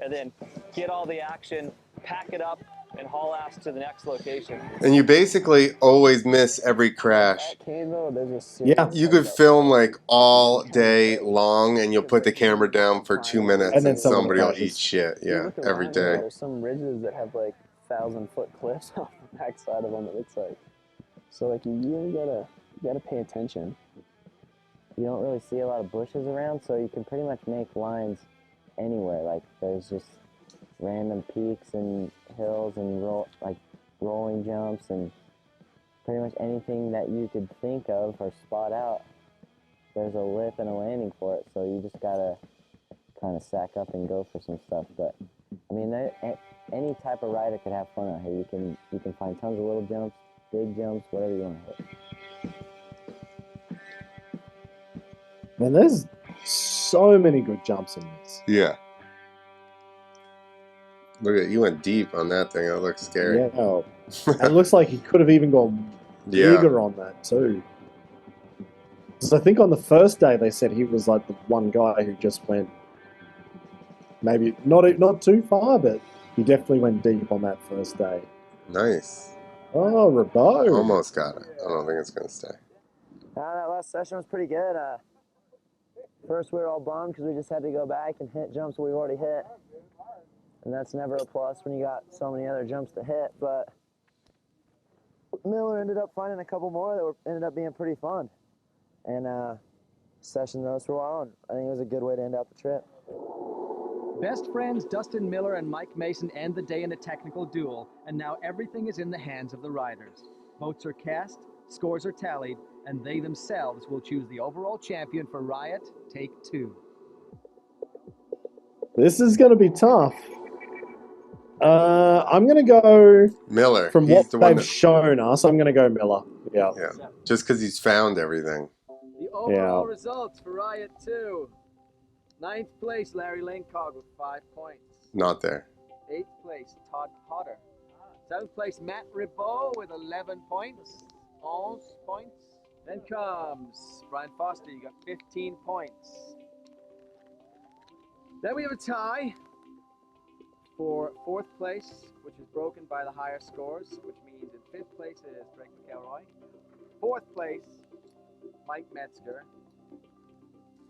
and then get all the action, pack it up, and haul ass to the next location. And you basically always miss every crash. Yeah. You could film like all day long and you'll put the camera down for 2 minutes and somebody will eat shit. Yeah, every day. There's some ridges that have like 1,000-foot cliffs on the backside of them, it looks like. So like you really gotta pay attention. You don't really see a lot of bushes around, so you can pretty much make lines anywhere. Like there's just random peaks and hills and rolling jumps and pretty much anything that you could think of or spot out. There's a lip and a landing for it, so you just gotta kind of sack up and go for some stuff. But I mean, any type of rider could have fun out here. You can find tons of little jumps, big jumps, whatever you want to hit. Man, there's so many good jumps in this. Yeah. Look at you went deep on that thing. That looks scary. Yeah. It looks like he could have even gone bigger on that too. So I think on the first day they said he was like the one guy who just went maybe not too far, but he definitely went deep on that first day. Nice. Oh, Rabo. Almost got it. I don't think it's gonna stay. That last session was pretty good. First we were all bummed because we just had to go back and hit jumps we've already hit. And that's never a plus when you got so many other jumps to hit, but Miller ended up finding a couple more that ended up being pretty fun. And session those for a while, and I think it was a good way to end out the trip. Best friends Dustin Miller and Mike Mason end the day in a technical duel, and now everything is in the hands of the riders. Votes are cast, scores are tallied, and they themselves will choose the overall champion for Riot Take 2. This is going to be tough. I'm going to go Miller. From what they've shown us, I'm going to go Miller. Yeah. Just because he's found everything. The overall results for Riot 2. 9th place, Larry Linkogle with 5 points. Not there. 8th place, Todd Potter. Seventh place, Matt Ribot with 11 points. 11 points. Then comes Brian Foster. You got 15 points. Then we have a tie for fourth place, which is broken by the higher scores, which means in fifth place is Drake McElroy. Fourth place, Mike Metzger.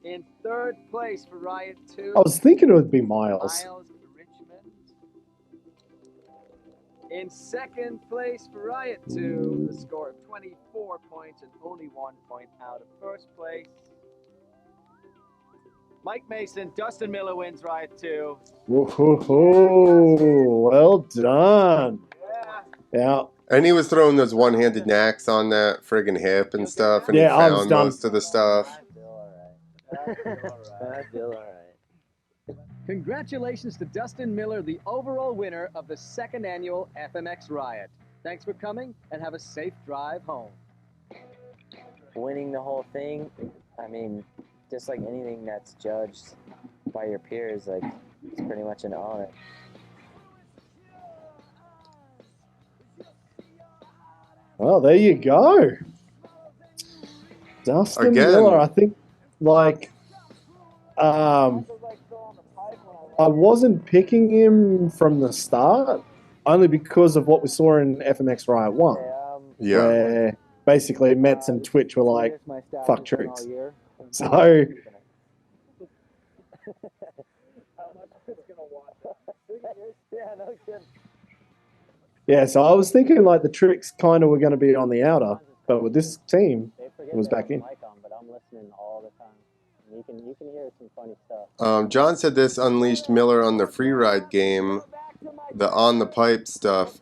In third place for Riot 2, I was thinking it would be Miles. Miles Richmond. In second place for Riot 2, the score of 24 points and only 1 point out of first place. Mike Mason, Dustin Miller wins Riot 2. Whoa, well done. Yeah. And he was throwing those one-handed knacks on that friggin' hip and stuff, and he Yeah, I was found done. most of the stuff. I feel all right. Congratulations to Dustin Miller, the overall winner of the second annual FMX Riot. Thanks for coming and have a safe drive home. Winning the whole thing, I mean, just like anything that's judged by your peers, like, it's pretty much an honor. Well, there you go. Dustin Again. Miller, I think, like, I wasn't picking him from the start, only because of what we saw in FMX Riot 1. Yeah. Where basically Mets and Twitch were like, fuck tricks. So, yeah, so I was thinking like the tricks kind of were going to be on the outer, but with this team, it was back in. But I'm listening all the time. You can hear some funny stuff. John said this unleashed Miller on the free ride game, the on the pipe stuff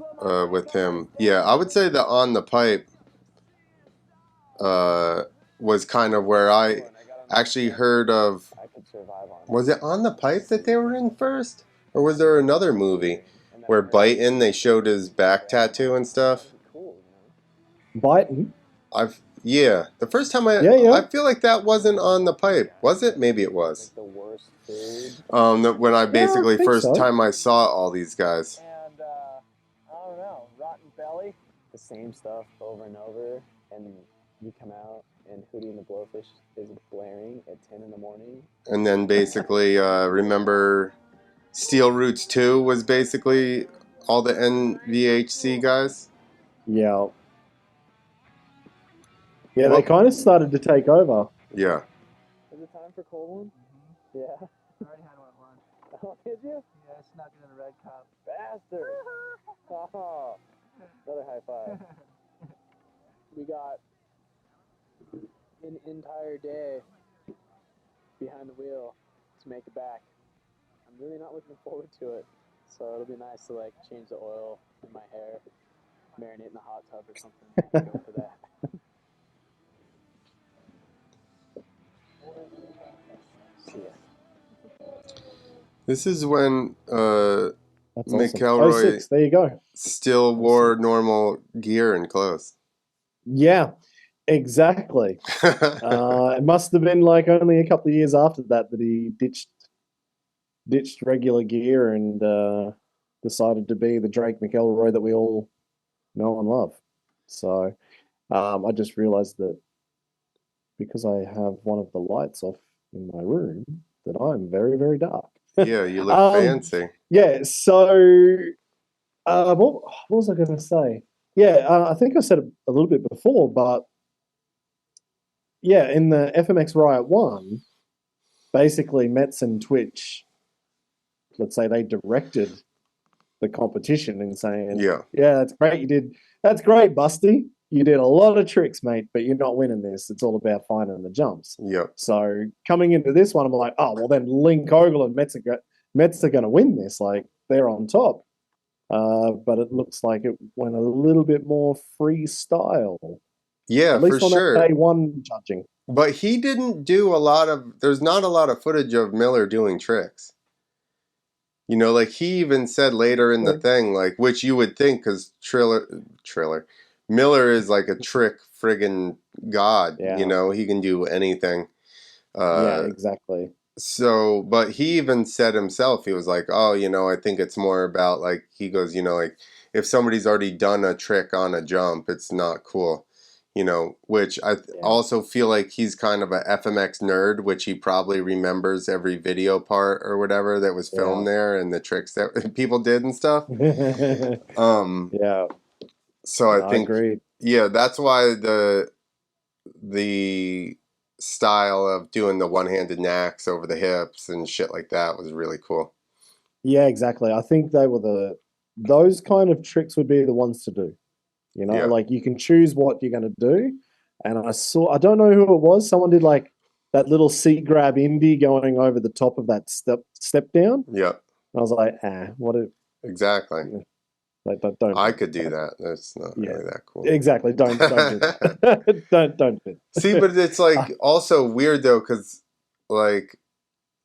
with him. Yeah, I would say the on the pipe was kind of where I actually heard of. Was it On the Pipe that they were in first? Or was there another movie where Biting, they showed his back tattoo and stuff? Biting? Yeah, the first time I feel like that wasn't On the Pipe. Was it? Maybe it was. When I basically first time I saw all these guys. And I don't know, Rotten Belly, the same stuff over and over, and you come out and Hootie and the Blowfish is blaring at 10 in the morning. And then basically, remember Steel Roots 2 was basically all the NVHC guys? Yeah. Yeah, they kind of started to take over. Yeah. Is it time for cold one? Yeah. I already had one at lunch. Oh, did you? Yeah, I snuck it in a red cup. Bastard. Oh, another high five. We got an entire day behind the wheel to make it back. I'm really not looking forward to it. So it'll be nice to like change the oil in my hair, marinate in the hot tub or something. Go for that. See ya. This is when That's McElroy awesome. 06, there you go. still wore normal gear and clothes. Yeah, exactly. It must have been like only a couple of years after that he ditched regular gear and decided to be the Drake McElroy that we all know and love. So I just realized that because I have one of the lights off in my room, that I'm very, very dark. Yeah, you look fancy. Yeah, so what was I going to say? Yeah, I think I said it a little bit before, but yeah, in the FMX Riot 1, basically Mets and Twitch, let's say they directed the competition in saying, yeah, that's great, that's great, Busty. You did a lot of tricks, mate, but you're not winning this. It's all about finding the jumps. Yeah. So coming into this one, I'm like, oh, well then Linkogle and Mets are going to win this. Like, they're on top. But it looks like it went a little bit more freestyle. Yeah, at least for on sure. That day one judging. But he didn't do there's not a lot of footage of Miller doing tricks. You know, like he even said later in the thing, like, which you would think, because Miller is like a trick friggin' god. Yeah. You know, he can do anything. Yeah, exactly. So, but he even said himself, he was like, oh, you know, I think it's more about, like, he goes, you know, like, if somebody's already done a trick on a jump, it's not cool. You know, which I also feel like he's kind of a FMX nerd, which he probably remembers every video part or whatever that was filmed there and the tricks that people did and stuff. Yeah. So I think, agree. yeah, that's why the style of doing the one-handed knacks over the hips and shit like that was really cool. Yeah, exactly. I think they were those kind of tricks would be the ones to do. You know, like you can choose what you're going to do. And I don't know who it was. Someone did like that little seat grab indie going over the top of that step down. Yeah. And I was like, what? Exactly. Like, don't. I could do that. That's not really that cool. Exactly. Don't do that. don't do it. See, but it's like also weird though, because like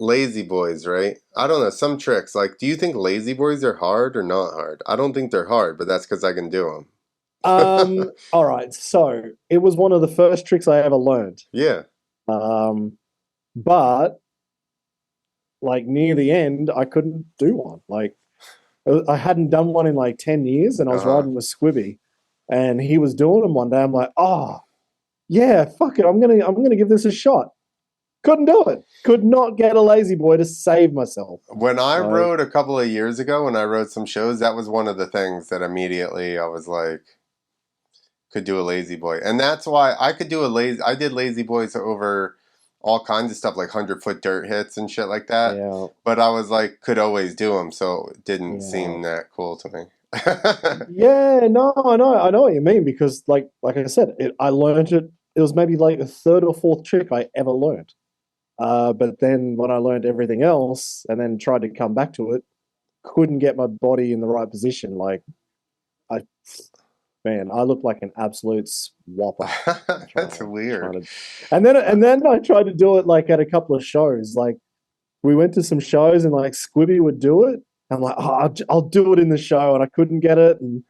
lazy boys, right? I don't know, some tricks. Like, do you think lazy boys are hard or not hard? I don't think they're hard, but that's because I can do them. All right. So it was one of the first tricks I ever learned. Yeah. But like near the end, I couldn't do one. Like I hadn't done one in like 10 years, and I was riding with Squibby, and he was doing them one day. I'm like, oh yeah, fuck it. I'm gonna give this a shot. Couldn't do it. Could not get a lazy boy to save myself. When I rode a couple of years ago, when I rode some shows, that was one of the things that immediately I was like, could do a lazy boy. And that's why I could do I did lazy boys over all kinds of stuff like 100-foot dirt hits and shit like that. Yeah. But I was like, could always do them, so it didn't seem that cool to me. Yeah, no, I know what you mean, because like I said, I learned it. It was maybe like the third or fourth trick I ever learned. But then when I learned everything else and then tried to come back to it, couldn't get my body in the right position. Like, I look like an absolute swapper. That's weird. And then I tried to do it like at a couple of shows. Like we went to some shows and like Squibby would do it. I'm like, I'll do it in the show, and I couldn't get it. And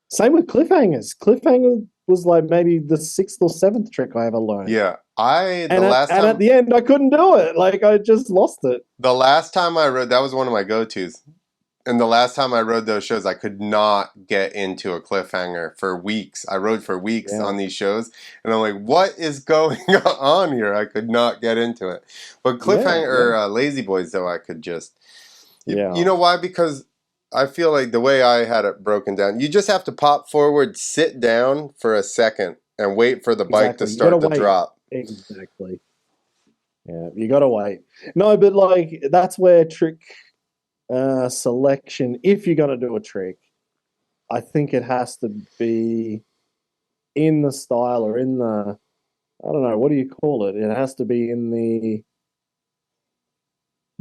same with cliffhangers. Cliffhanger was like maybe the 6th or 7th trick I ever learned. Yeah. At the end I couldn't do it. Like I just lost it. The last time I rode, that was one of my go-tos. And the last time I rode those shows, I could not get into a cliffhanger for weeks. I rode for weeks on these shows, and I'm like, what is going on here? I could not get into it. But cliffhanger, lazy boys, though, I could just... You know why? Because I feel like the way I had it broken down, you just have to pop forward, sit down for a second, and wait for the bike to start to drop. Exactly. Yeah, you gotta wait. No, but like that's where trick selection, if you're gonna do a trick, I think it has to be in the style or in the, I don't know, what do you call it? It has to be in the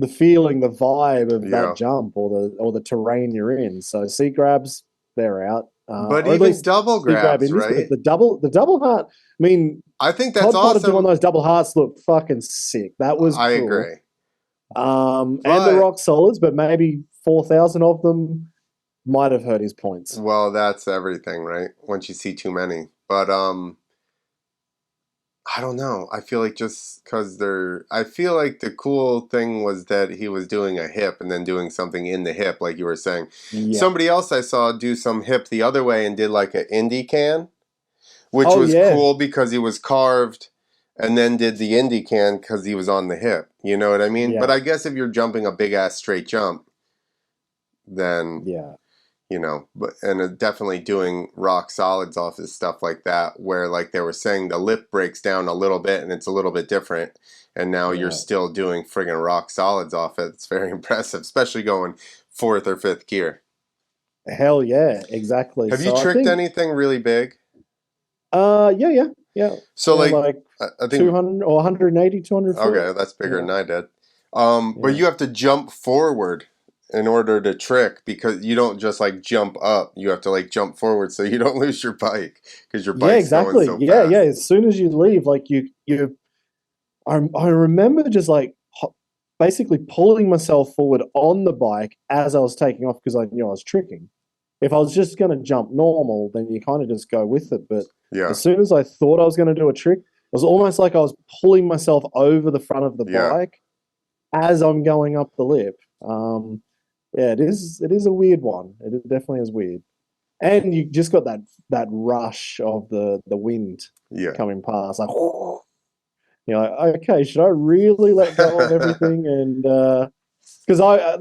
feeling, the vibe of that jump or the terrain you're in. So seat grabs, they're out. But even double grabs, right? The double heart. I mean, I think that's Todd Potter awesome. doing those double hearts look fucking sick. That was I cool. agree. And the rock solids, but maybe 4,000 of them might have hurt his points. Well, that's everything, right? Once you see too many. But I don't know. I feel like just because I feel like the cool thing was that he was doing a hip and then doing something in the hip, like you were saying. Yeah. Somebody else I saw do some hip the other way and did like an indie can, which was cool because he was carved and then did the indie can because he was on the hip. You know what I mean? Yeah. But I guess if you're jumping a big ass straight jump, then you know, and definitely doing rock solids off of stuff like that, where like they were saying the lip breaks down a little bit and it's a little bit different, and now you're still doing friggin' rock solids off it. It's very impressive, especially going 4th or 5th gear. Hell yeah, exactly. Have you tricked anything really big? Yeah. So like I think 200 or 180, 200 foot. Okay, that's bigger than I did. But you have to jump forward in order to trick, because you don't just like jump up. You have to like jump forward so you don't lose your bike, because your bike's going so fast. Yeah. As soon as you leave, like I remember just like basically pulling myself forward on the bike as I was taking off, because I knew I was tricking. If I was just going to jump normal, then you kind of just go with it. But as soon as I thought I was going to do a trick, it was almost like I was pulling myself over the front of the bike as I'm going up the lip. Yeah, it is a weird one. It definitely is weird. and you just got that rush of the wind coming past, like, you're like, okay, should I really let go of everything? And because I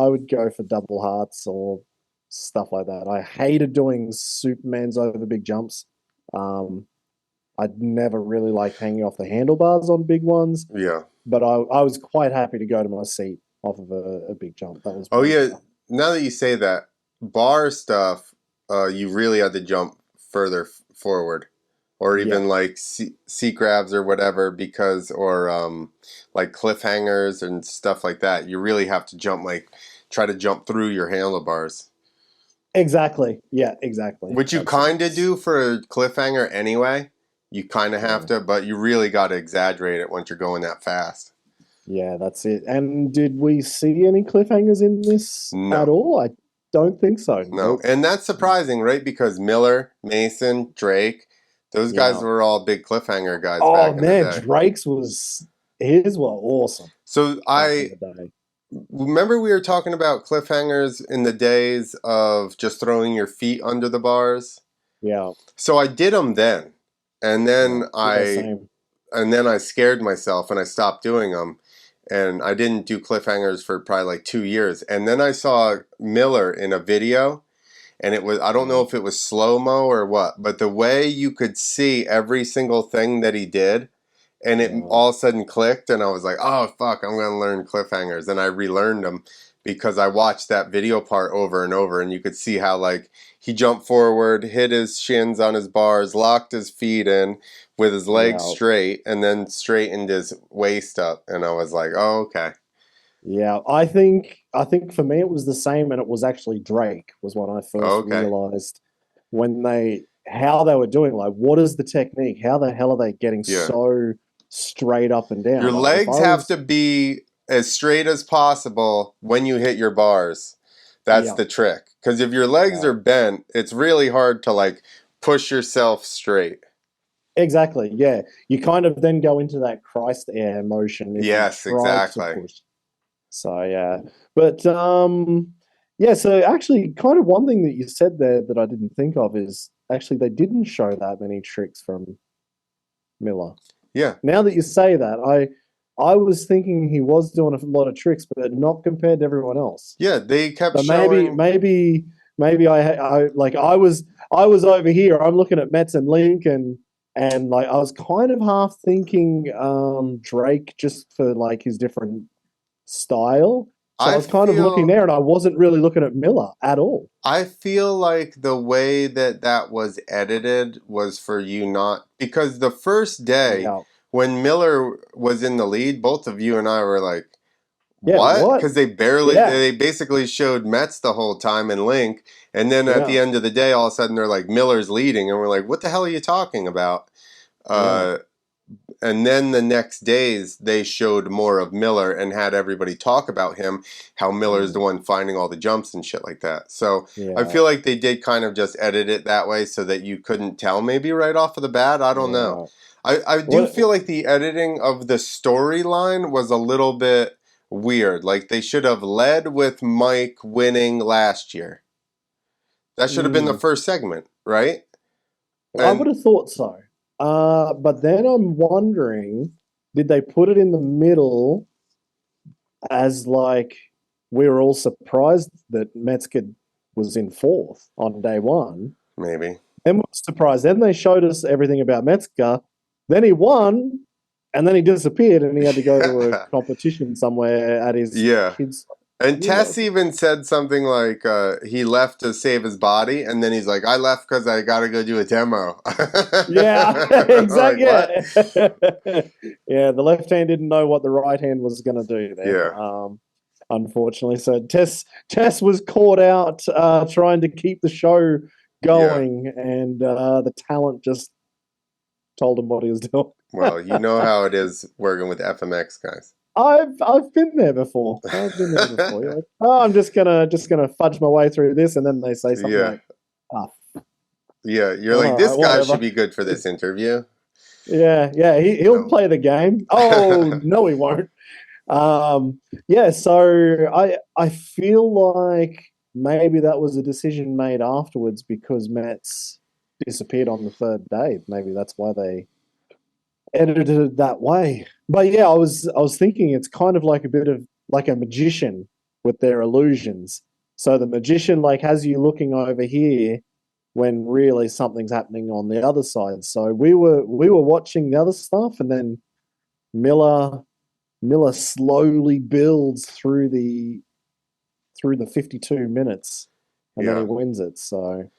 would go for double hearts or stuff like that. I hated doing Supermans over big jumps. I'd never really liked hanging off the handlebars on big ones. Yeah. But I was quite happy to go to my seat off of a big jump. That was fun. Now that you say that, bar stuff, you really had to jump further forward, or even like seat grabs or whatever, or like cliffhangers and stuff like that. You really have to try to jump through your handlebars. Exactly. Yeah, exactly. Which you kind of do for a cliffhanger anyway. You kind of have to, but you really got to exaggerate it once you're going that fast. Yeah, that's it. And did we see any cliffhangers in this at all? I don't think so. No. Nope. And that's surprising, right? Because Miller, Mason, Drake, those guys were all big cliffhanger guys back in the day. His were awesome. So remember we were talking about cliffhangers in the days of just throwing your feet under the bars? Yeah. So I did them then. And then I scared myself and I stopped doing them. And I didn't do cliffhangers for probably like 2 years. And then I saw Miller in a video, and I don't know if it was slow-mo or what, but the way you could see every single thing that he did, and it all of a sudden clicked, and I was like, oh, fuck, I'm going to learn cliffhangers. And I relearned them because I watched that video part over and over, and you could see how, like, he jumped forward, hit his shins on his bars, locked his feet in with his legs straight, and then straightened his waist up. And I was like, oh, okay. Yeah, I think for me it was the same, and it was actually Drake was when I first realized how they were doing. Like, what is the technique? How the hell are they getting so straight up and down? Your legs have to be as straight as possible when you hit your bars. That's the trick. Because if your legs are bent, it's really hard to like push yourself straight. Exactly. Yeah, you kind of then go into that Christ air motion. Yes, exactly. So yeah, but so actually, kind of one thing that you said there that I didn't think of is actually they didn't show that many tricks from Miller. Yeah. Now that you say that, I was thinking he was doing a lot of tricks, but not compared to everyone else. Yeah, they kept showing. Maybe I was over here. I'm looking at Metz and Link, and like I was kind of half thinking Drake just for like his different style. So I was kind of looking there, and I wasn't really looking at Miller at all. I feel like the way that was edited was for you not, because the first day when Miller was in the lead, both of you and I were like, what? Because they basically showed Metz the whole time and Link, and then at the end of the day, all of a sudden they're like, Miller's leading, and we're like, what the hell are you talking about? And then the next days, they showed more of Miller and had everybody talk about him, how Miller's the one finding all the jumps and shit like that. So I feel like they did kind of just edit it that way so that you couldn't tell maybe right off of the bat. I don't know. I do feel like the editing of the storyline was a little bit weird. Like they should have led with Mike winning last year. That should have been the first segment, right? I would have thought so. But then I'm wondering, did they put it in the middle as like we were all surprised that Metzger was in fourth on day one? Maybe. Then we were surprised. Then they showed us everything about Metzger. Then he won, and then he disappeared, and he had to go to a competition somewhere at his kids'. And Tess even said something like he left to save his body, and then he's like, I left because I got to go do a demo. Yeah, exactly. Yeah, the left hand didn't know what the right hand was going to do there. Yeah. Unfortunately. So Tess was caught out trying to keep the show going, and the talent just told him what he was doing. Well, you know how it is working with FMX guys. I've been there before. You're like, oh, I'm just gonna fudge my way through this, and then they say something like, you're like, this guy should be good for this interview. Yeah, he'll play the game. Oh no, he won't. So I feel like maybe that was a decision made afterwards because Metz disappeared on the third day. Maybe that's why they edited it that way. But yeah, I was thinking it's kind of like a bit of like a magician with their illusions. So the magician like has you looking over here when really something's happening on the other side. So we were watching the other stuff, and then Miller slowly builds through the 52 minutes, and then he wins it. So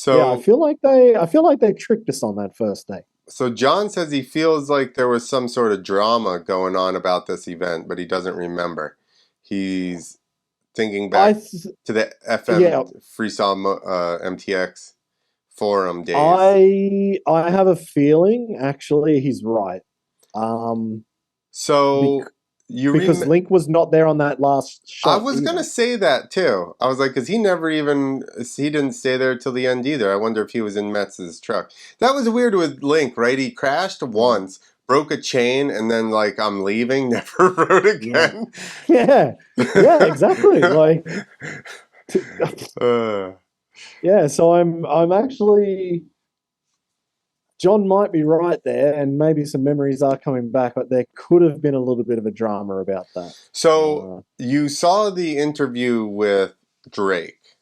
yeah, I feel like they tricked us on that first day. So John says he feels like there was some sort of drama going on about this event, but he doesn't remember. He's thinking back to the Freestyle MTX forum days. I have a feeling actually he's right. Because Link was not there on that last shot. I was going to say that too. I was like, because he didn't stay there till the end either. I wonder if he was in Metz's truck. That was weird with Link, right? He crashed once, broke a chain, and then like, I'm leaving, never rode again. Yeah, exactly. Like, yeah. So I'm actually. John might be right there, and maybe some memories are coming back, but there could have been a little bit of a drama about that. So you saw the interview with Drake,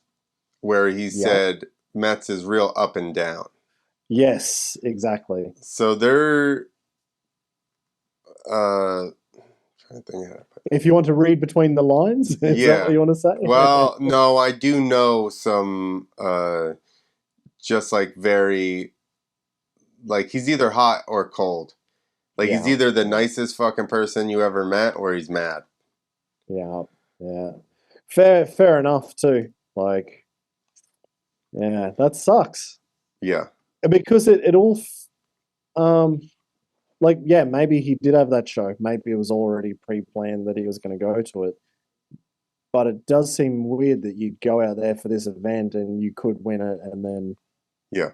where he said Metz is real up and down. Yes, exactly. So they're trying to think how to put it. If you want to read between the lines, is that what you want to say? Well, no, I do know some just like very. Like, he's either hot or cold. Like, he's either the nicest fucking person you ever met or he's mad. Yeah. Fair enough, too. Like, yeah, that sucks. Yeah. Because it all, like, yeah, maybe he did have that show. Maybe it was already pre-planned that he was going to go to it. But it does seem weird that you go out there for this event and you could win it and then... Yeah.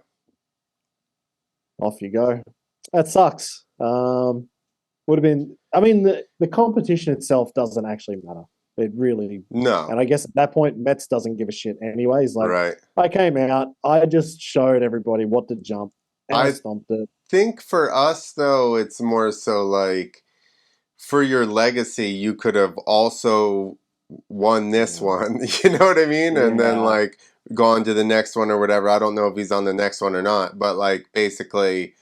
Off you go. That sucks. Would have been. I mean, the competition itself doesn't actually matter. It really. No. And I guess at that point, Metz doesn't give a shit anyway. He's like, right. I came out. I just showed everybody what to jump, and I stomped it. I think for us though, it's more so like for your legacy, you could have also won this one. You know what I mean? And then like. Gone to the next one or whatever. I don't know if he's on the next one or not, but like basically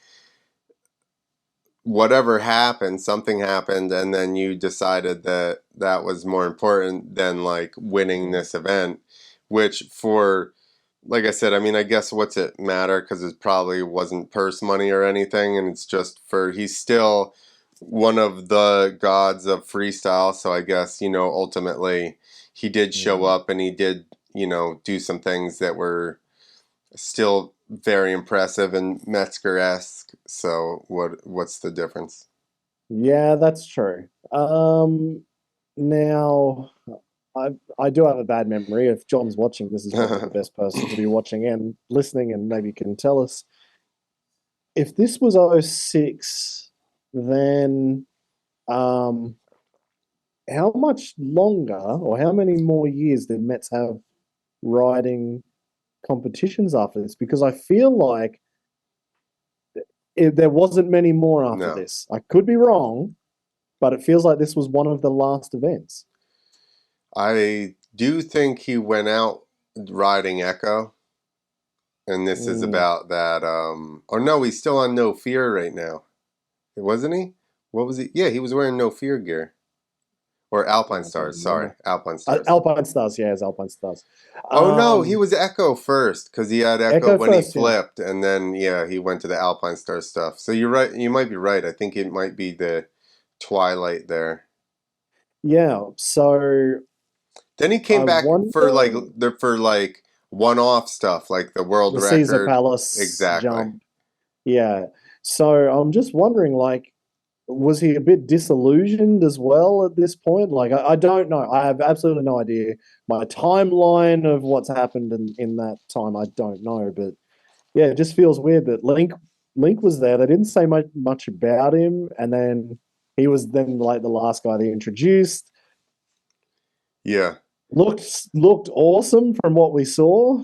whatever happened, something happened, and then you decided that that was more important than like winning this event, which for, like I said, I mean, I guess what's it matter, because it probably wasn't purse money or anything, and it's just for, he's still one of the gods of freestyle, so I guess, you know, ultimately he did show up and he did, you know, do some things that were still very impressive and Metzger-esque. So what's the difference? Yeah, that's true. Now, I do have a bad memory. If John's watching, this is probably the best person to be watching and listening, and maybe can tell us. If this was 06, then how much longer or how many more years did Metz have riding competitions after this? Because I feel like there wasn't many more after this. I could be wrong, but it feels like this was one of the last events. I do think he went out riding Echo, and this is about that. Or no, he's still on No Fear right now, wasn't he? What was he? Yeah, he was wearing No Fear gear. Or Alpine Stars, sorry. Alpine Stars. Alpine Stars, yeah, it's Alpine Stars. Oh, no, he was Echo first, because he had Echo when first, he flipped, and then, he went to the Alpine Stars stuff. So you're right, you might be right. I think it might be the Twilight there. Yeah, so... Then he came back for one-off stuff, like the world record. Caesar Palace jump. Yeah, so I'm just wondering, like, was he a bit disillusioned as well at this point? Like, I don't know. I have absolutely no idea. My timeline of what's happened in that time, I don't know. But yeah, it just feels weird that Link was there. They didn't say much about him, and then he was then like the last guy they introduced. Yeah. Looked awesome from what we saw.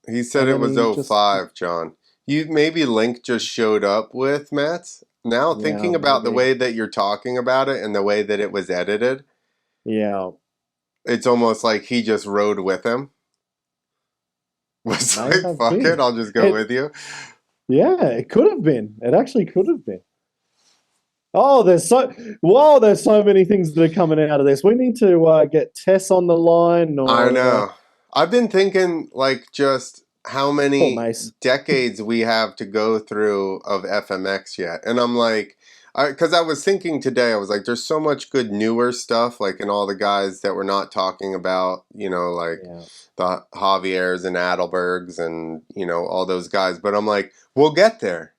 He said it was 05, John. Maybe Link just showed up with Mets. Now, thinking about the way that you're talking about it and the way that it was edited, it's almost like he just rode with him. Was like, fuck it, I'll just go with you. Yeah, it could have been. It actually could have been. Oh, there's so many things that are coming out of this. We need to get Tess on the line. I know. I've been thinking, like, just how many decades we have to go through of FMX yet. And I'm like, because I was thinking today, I was like, there's so much good newer stuff, like in all the guys that we're not talking about, you know, like the Javiers and Adelbergs and, you know, all those guys. But I'm like, we'll get there.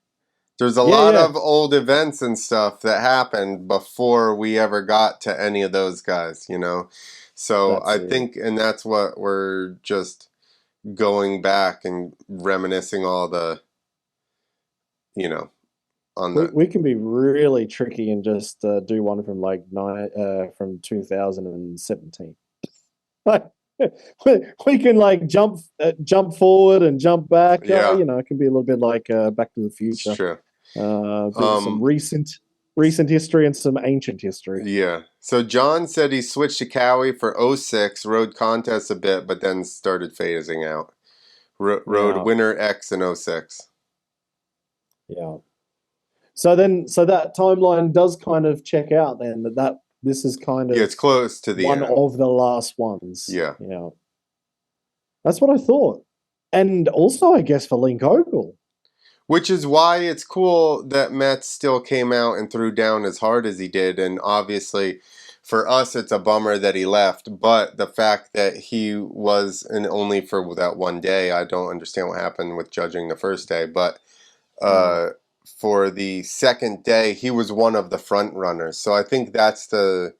There's a lot of old events and stuff that happened before we ever got to any of those guys, you know? So I think, and that's what we're just going back and reminiscing all the, you know, on the. We can be really tricky and just do one from like from 2017. Like we can like jump forward and jump back. Yeah. You know, it can be a little bit like Back to the Future. Sure. Some recent history and some ancient history. Yeah. So John said he switched to Cowie for 06, rode contests a bit, but then started phasing out. Rode Winter X in 06. Yeah. So that timeline does kind of check out then that this is kind of it's close to the one end. of the last ones. Yeah. Yeah. That's what I thought. And also I guess for Linkogle. Which is why it's cool that Metz still came out and threw down as hard as he did. And obviously, for us, it's a bummer that he left. But the fact that he was, and only for that one day, I don't understand what happened with judging the first day. But for the second day, he was one of the front runners. So I think that's the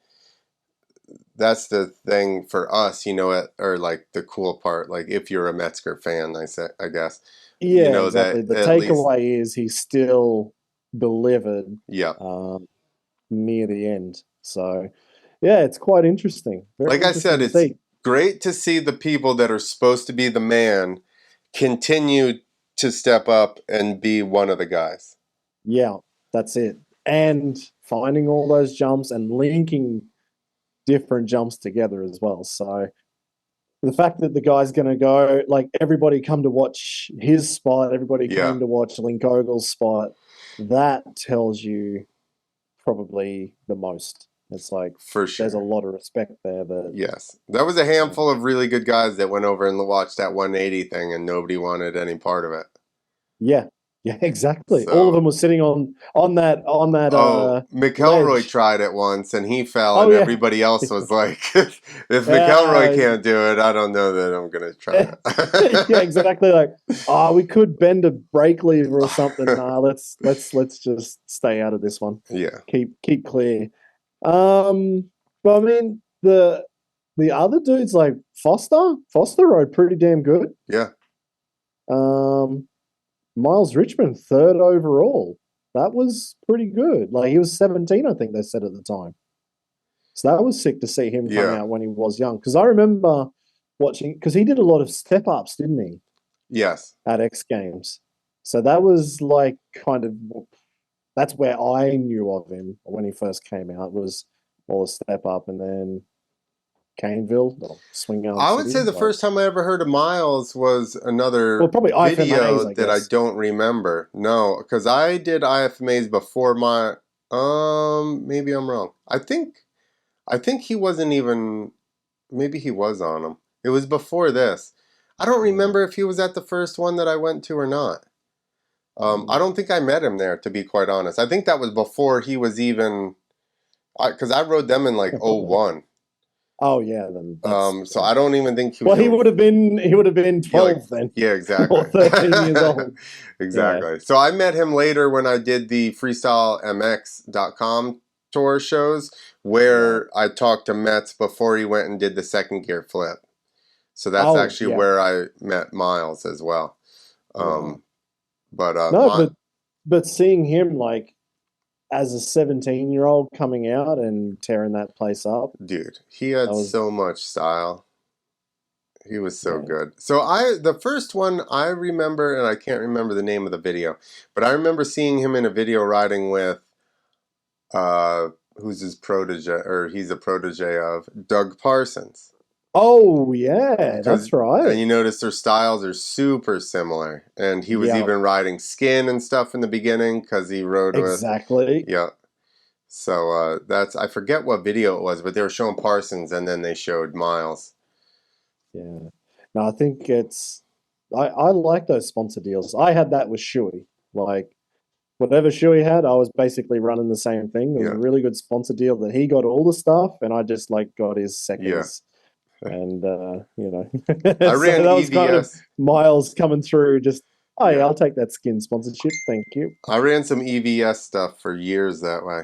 thing for us, you know, or like the cool part. Like if you're a Metzger fan, I guess. Yeah, you know, exactly. that The takeaway is he still delivered near the end. So, yeah, it's quite interesting. Like I said, it's great to see the people that are supposed to be the man continue to step up and be one of the guys. Yeah, that's it. And finding all those jumps and linking different jumps together as well. So the fact that the guy's going to go, like everybody come to watch his spot, everybody came to watch Linkogle's spot, that tells you probably the most. It's like, for sure, there's a lot of respect there. Yes. That was a handful of really good guys that went over and watched that 180 thing and nobody wanted any part of it. Yeah. Yeah, exactly. So, all of them were sitting on that. Mcelroy ledge. tried it once and he fell, and everybody else was like, "If Mcelroy can't do it, I don't know that I'm gonna try it." Yeah, exactly. Like, we could bend a brake lever or something. Nah, let's just stay out of this one. Yeah, keep clear. But I mean, the other dudes like Foster rode pretty damn good. Yeah. Miles Richmond, 3rd overall. That was pretty good. Like, he was 17, I think they said at the time. So that was sick to see him come out when he was young. Because I remember watching, because he did a lot of step-ups, didn't he? Yes. At X Games. So that was like kind of, that's where I knew of him when he first came out, was all the step-up, and then Caineville, Swing Out. I would say the first time I ever heard of Miles was another video that I don't remember. No, because I did IFMAs before my. Maybe I'm wrong. I think he wasn't even. Maybe he was on them. It was before this. I don't remember if he was at the first one that I went to or not. I don't think I met him there, to be quite honest. I think that was before he was even. Because I rode them in like 01. Oh yeah, then. So I don't even think he was. Well, he would have been 12 then. Yeah, exactly. Or 13 years old. Exactly. Yeah. So I met him later when I did the FreestyleMX.com tour shows, where I talked to Metz before he went and did the second gear flip. So that's actually where I met Miles as well. But seeing him like as a 17-year-old coming out and tearing that place up. Dude, he had so much style. He was so good. So the first one I remember, and I can't remember the name of the video, but I remember seeing him in a video riding with, who's his protege, or he's a protege of, Doug Parsons. Oh, yeah, that's right. And you notice their styles are super similar. And he was even riding Skin and stuff in the beginning because he rode with... Exactly. Yeah. So I forget what video it was, but they were showing Parsons and then they showed Miles. Yeah. No, I think I like those sponsor deals. I had that with Shuey. Like, whatever Shuey had, I was basically running the same thing. It was a really good sponsor deal that he got all the stuff and I just got his seconds. And, I ran that was EVS. kind of Miles coming through just, I'll take that Skin sponsorship. Thank you. I ran some EVS stuff for years that way.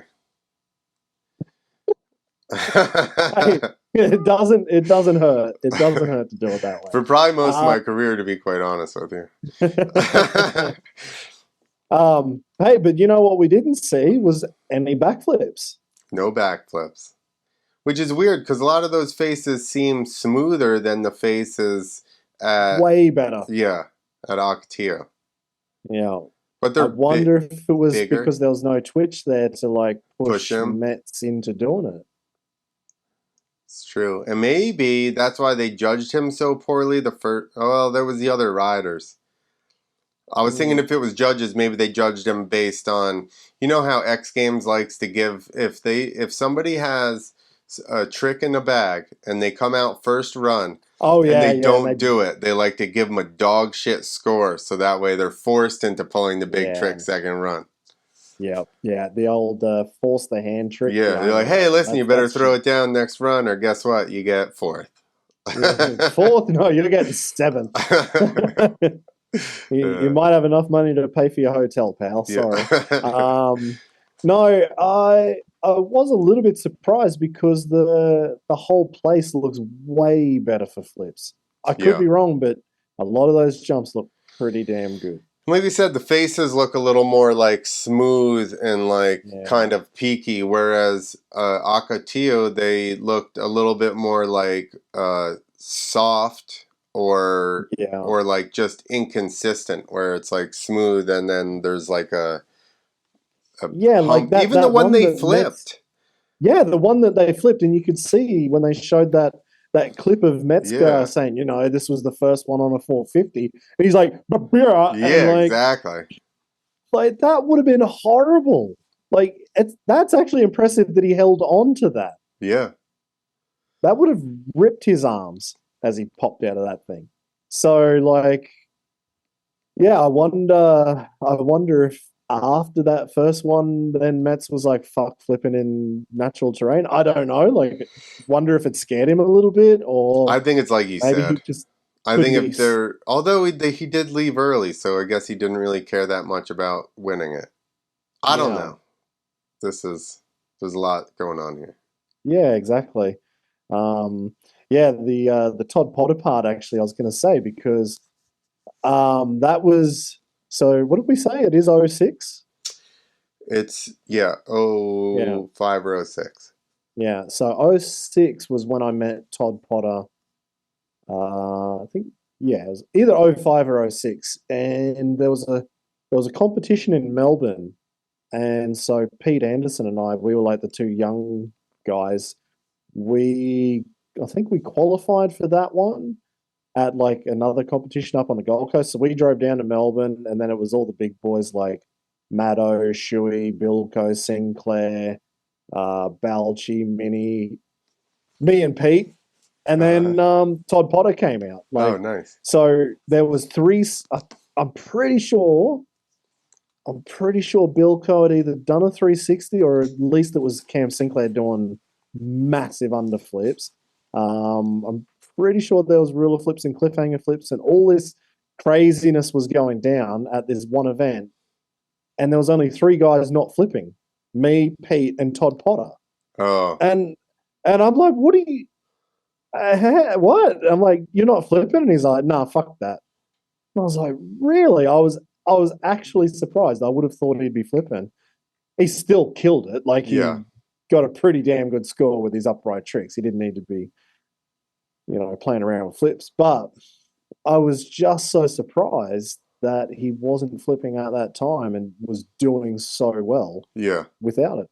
Hey, it doesn't hurt. It doesn't hurt to do it that way. For probably most of my career, to be quite honest with you. Hey, but you know what we didn't see was any backflips. No backflips. Which is weird because a lot of those faces seem smoother than the faces at... Way better. Yeah, at Ocotillo. Yeah. But I wonder if it was bigger. Because there was no Twitch there to push Metz into doing it. It's true. And maybe that's why they judged him so poorly the first... Oh, well, there was the other riders. I was thinking if it was judges, maybe they judged him based on... You know how X Games likes to give... If somebody has a trick in the bag and they come out first run... Oh, yeah, and they don't do it, they like to give them a dog shit score so that way they're forced into pulling the big trick second run. Yeah, the old force the hand trick. Yeah, they're like, hey, listen, you better throw it down next run or guess what? You get fourth. Fourth? No, you're getting seventh. You might have enough money to pay for your hotel, pal. Sorry. No, I was a little bit surprised because the whole place looks way better for flips. I could be wrong, but a lot of those jumps look pretty damn good. Like we said, the faces look a little more smooth and kind of peaky, whereas Ocotillo, they looked a little bit more soft or just inconsistent, where it's smooth and then there's a hump. that, even the one they flipped. The one that they flipped, and you could see when they showed that clip of Metzger saying, this was the first one on a 450. And he's like, exactly. That would have been horrible. That's actually impressive that he held on to that. Yeah. That would have ripped his arms as he popped out of that thing. So, I wonder if after that first one, then Metz was fuck flipping in natural terrain. I don't know. Wonder if it scared him a little bit, or I think it's like you said. I think if they're, although he did leave early, so I guess he didn't really care that much about winning it. I don't know. There's a lot going on here. Yeah, exactly. The Todd Potter part, actually, I was going to say, because that was. So what did we say? It is 06? It's, 05 or 06. Yeah, so 06 was when I met Todd Potter. I think, it was either 05 or 06. And there was a competition in Melbourne. And so Pete Anderson and I, we were the two young guys. I think we qualified for that one at another competition up on the Gold Coast. So we drove down to Melbourne, and then it was all the big boys like Maddo, Shuey, Bilko, Sinclair, Balchi, Minnie, me and Pete. And then Todd Potter came out. Oh, nice. So there was three. I'm pretty sure Bilko had either done a 360 or at least it was Cam Sinclair doing massive underflips. I'm pretty sure there was ruler flips and cliffhanger flips and all this craziness was going down at this one event. And there was only three guys not flipping. Me, Pete, and Todd Potter. Oh. And I'm like, what are you... what? I'm like, you're not flipping? And he's like, nah, fuck that. And I was like, really? I was actually surprised. I would have thought he'd be flipping. he still killed it. Like he Yeah. got a pretty damn good score with his upright tricks. He didn't need to be, playing around with flips. But I was just so surprised that he wasn't flipping at that time and was doing so well. Yeah. Without it.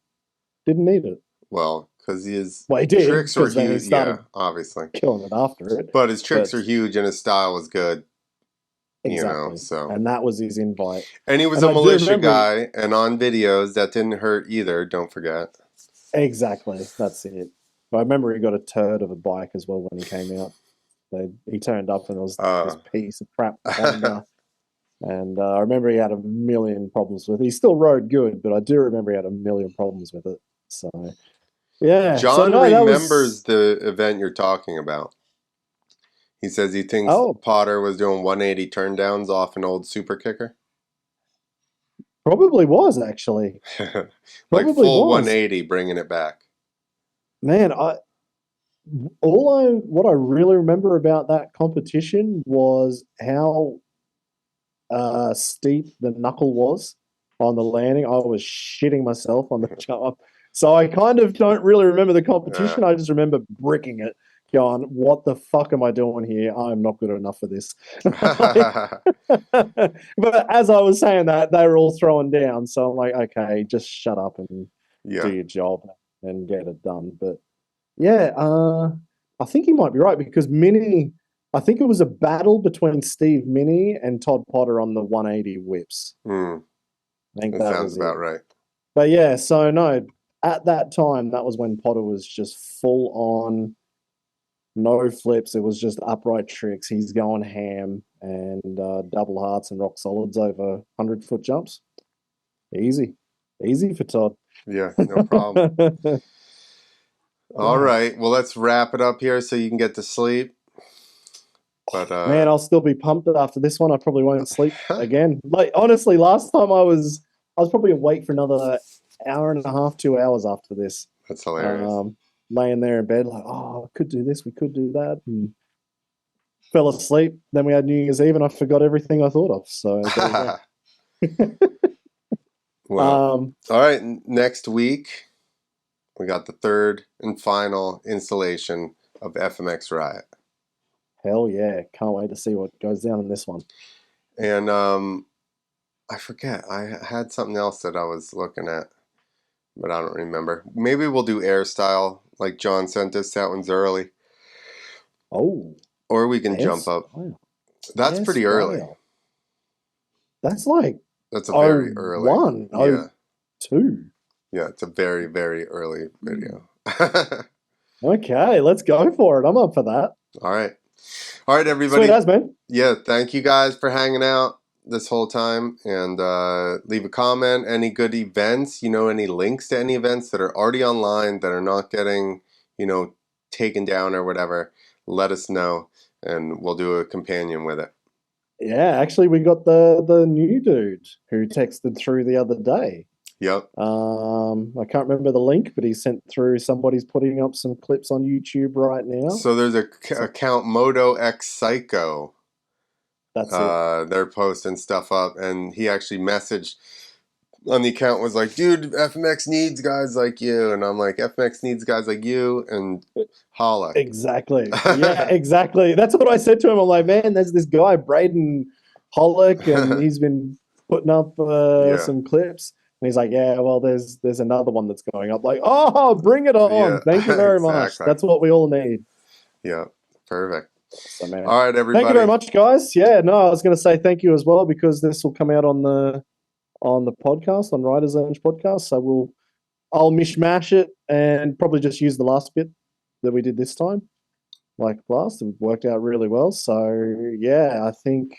Didn't need it. Well, because his he did, tricks were 'cause then he huge. started Yeah, obviously. killing it after it. But his tricks are huge and his style was good. Exactly. So. And that was his invite. And he was a militia guy, and on videos, that didn't hurt either, don't forget. Exactly. That's it. I remember he got a turd of a bike as well when he came out. He turned up and it was this piece of crap Honda. And I remember he had a million problems with it. He still rode good, but I do remember he had a million problems with it. So, yeah. John remembers the event you're talking about. He says he thinks Potter was doing 180 turndowns off an old super kicker. Probably was, actually. Like full 180, bringing it back. Man, what I really remember about that competition was how steep the knuckle was on the landing. I was shitting myself on the jump. So I kind of don't really remember the competition. I just remember bricking it, going, what the fuck am I doing here? I'm not good enough for this. But as I was saying that, they were all throwing down. So I'm like, okay, just shut up and do your job and get it done. But yeah, I think he might be right because I think it was a battle between Steve Minnie and Todd Potter on the 180 whips. I think that sounds about right. But yeah, so no, at that time, that was when Potter was just full on, no flips. It was just upright tricks. He's going ham and double hearts and rock solids over 100-foot jumps. Easy for Todd. Yeah, no problem. All right, well, let's wrap it up here so you can get to sleep. But man, I'll still be pumped after this one. I probably won't sleep again. Like honestly, last time I was probably awake for another hour and a half, 2 hours after this. That's hilarious. Laying there in bed, like, I could do this, we could do that, and fell asleep. Then we had New Year's Eve, and I forgot everything I thought of. So, well, all right. Next week, we got the third and final installation of FMX Riot. Hell yeah. Can't wait to see what goes down in this one. And I forget. I had something else that I was looking at, but I don't remember. Maybe we'll do air style, like John sent us. That one's early. Oh. Or we can jump up. That's pretty early. That's like... That's a very early. 01, 02. Yeah, it's a very, very early video. Okay, let's go for it. I'm up for that. All right. All right, everybody. Sweet as, man. Yeah, thank you guys for hanging out this whole time. And leave a comment. Any good events, any links to any events that are already online that are not getting, taken down or whatever, let us know. And we'll do a companion with it. Yeah, actually, we got the new dude who texted through the other day. Yep. I can't remember the link, but he sent through. Somebody's putting up some clips on YouTube right now. So there's a account Moto X Psycho. That's it. They're posting stuff up, and he actually messaged on the account, was like, "Dude, FMX needs guys like you," and I'm like, "FMX needs guys like you," and holla. Exactly. Yeah, exactly. That's what I said to him. I'm like, man, there's this guy Braden Hollick, and he's been putting up some clips. And he's like, yeah, well, there's another one that's going up. Like, oh, bring it on. Yeah, thank you very much. That's what we all need. Yeah, perfect. So, man, all right, everybody. Thank you very much, guys. Yeah, no, I was going to say thank you as well because this will come out on the podcast, on Riders Lounge podcast. So I'll mishmash it and probably just use the last bit that we did this time. Like last, it worked out really well. So, yeah, I think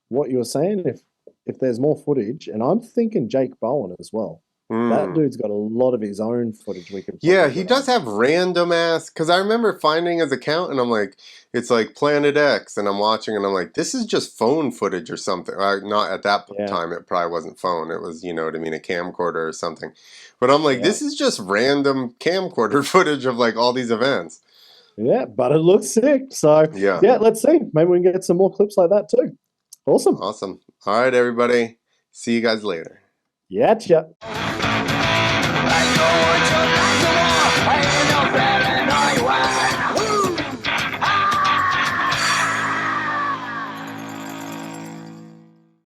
what you were saying, if there's more footage, and I'm thinking Jake Bowen as well. That dude's got a lot of his own footage we can. Yeah, he does have random ass. Because I remember finding his account, and I'm like, it's like Planet X, and I'm watching, and I'm like, this is just phone footage or something. Not at that time, it probably wasn't phone. It was, you know what I mean, a camcorder or something. But I'm like, this is just random camcorder footage of like all these events. Yeah, but it looks sick. So yeah, let's see. Maybe we can get some more clips like that too. Awesome. Awesome. All right, everybody. See you guys later. Yeah. joy to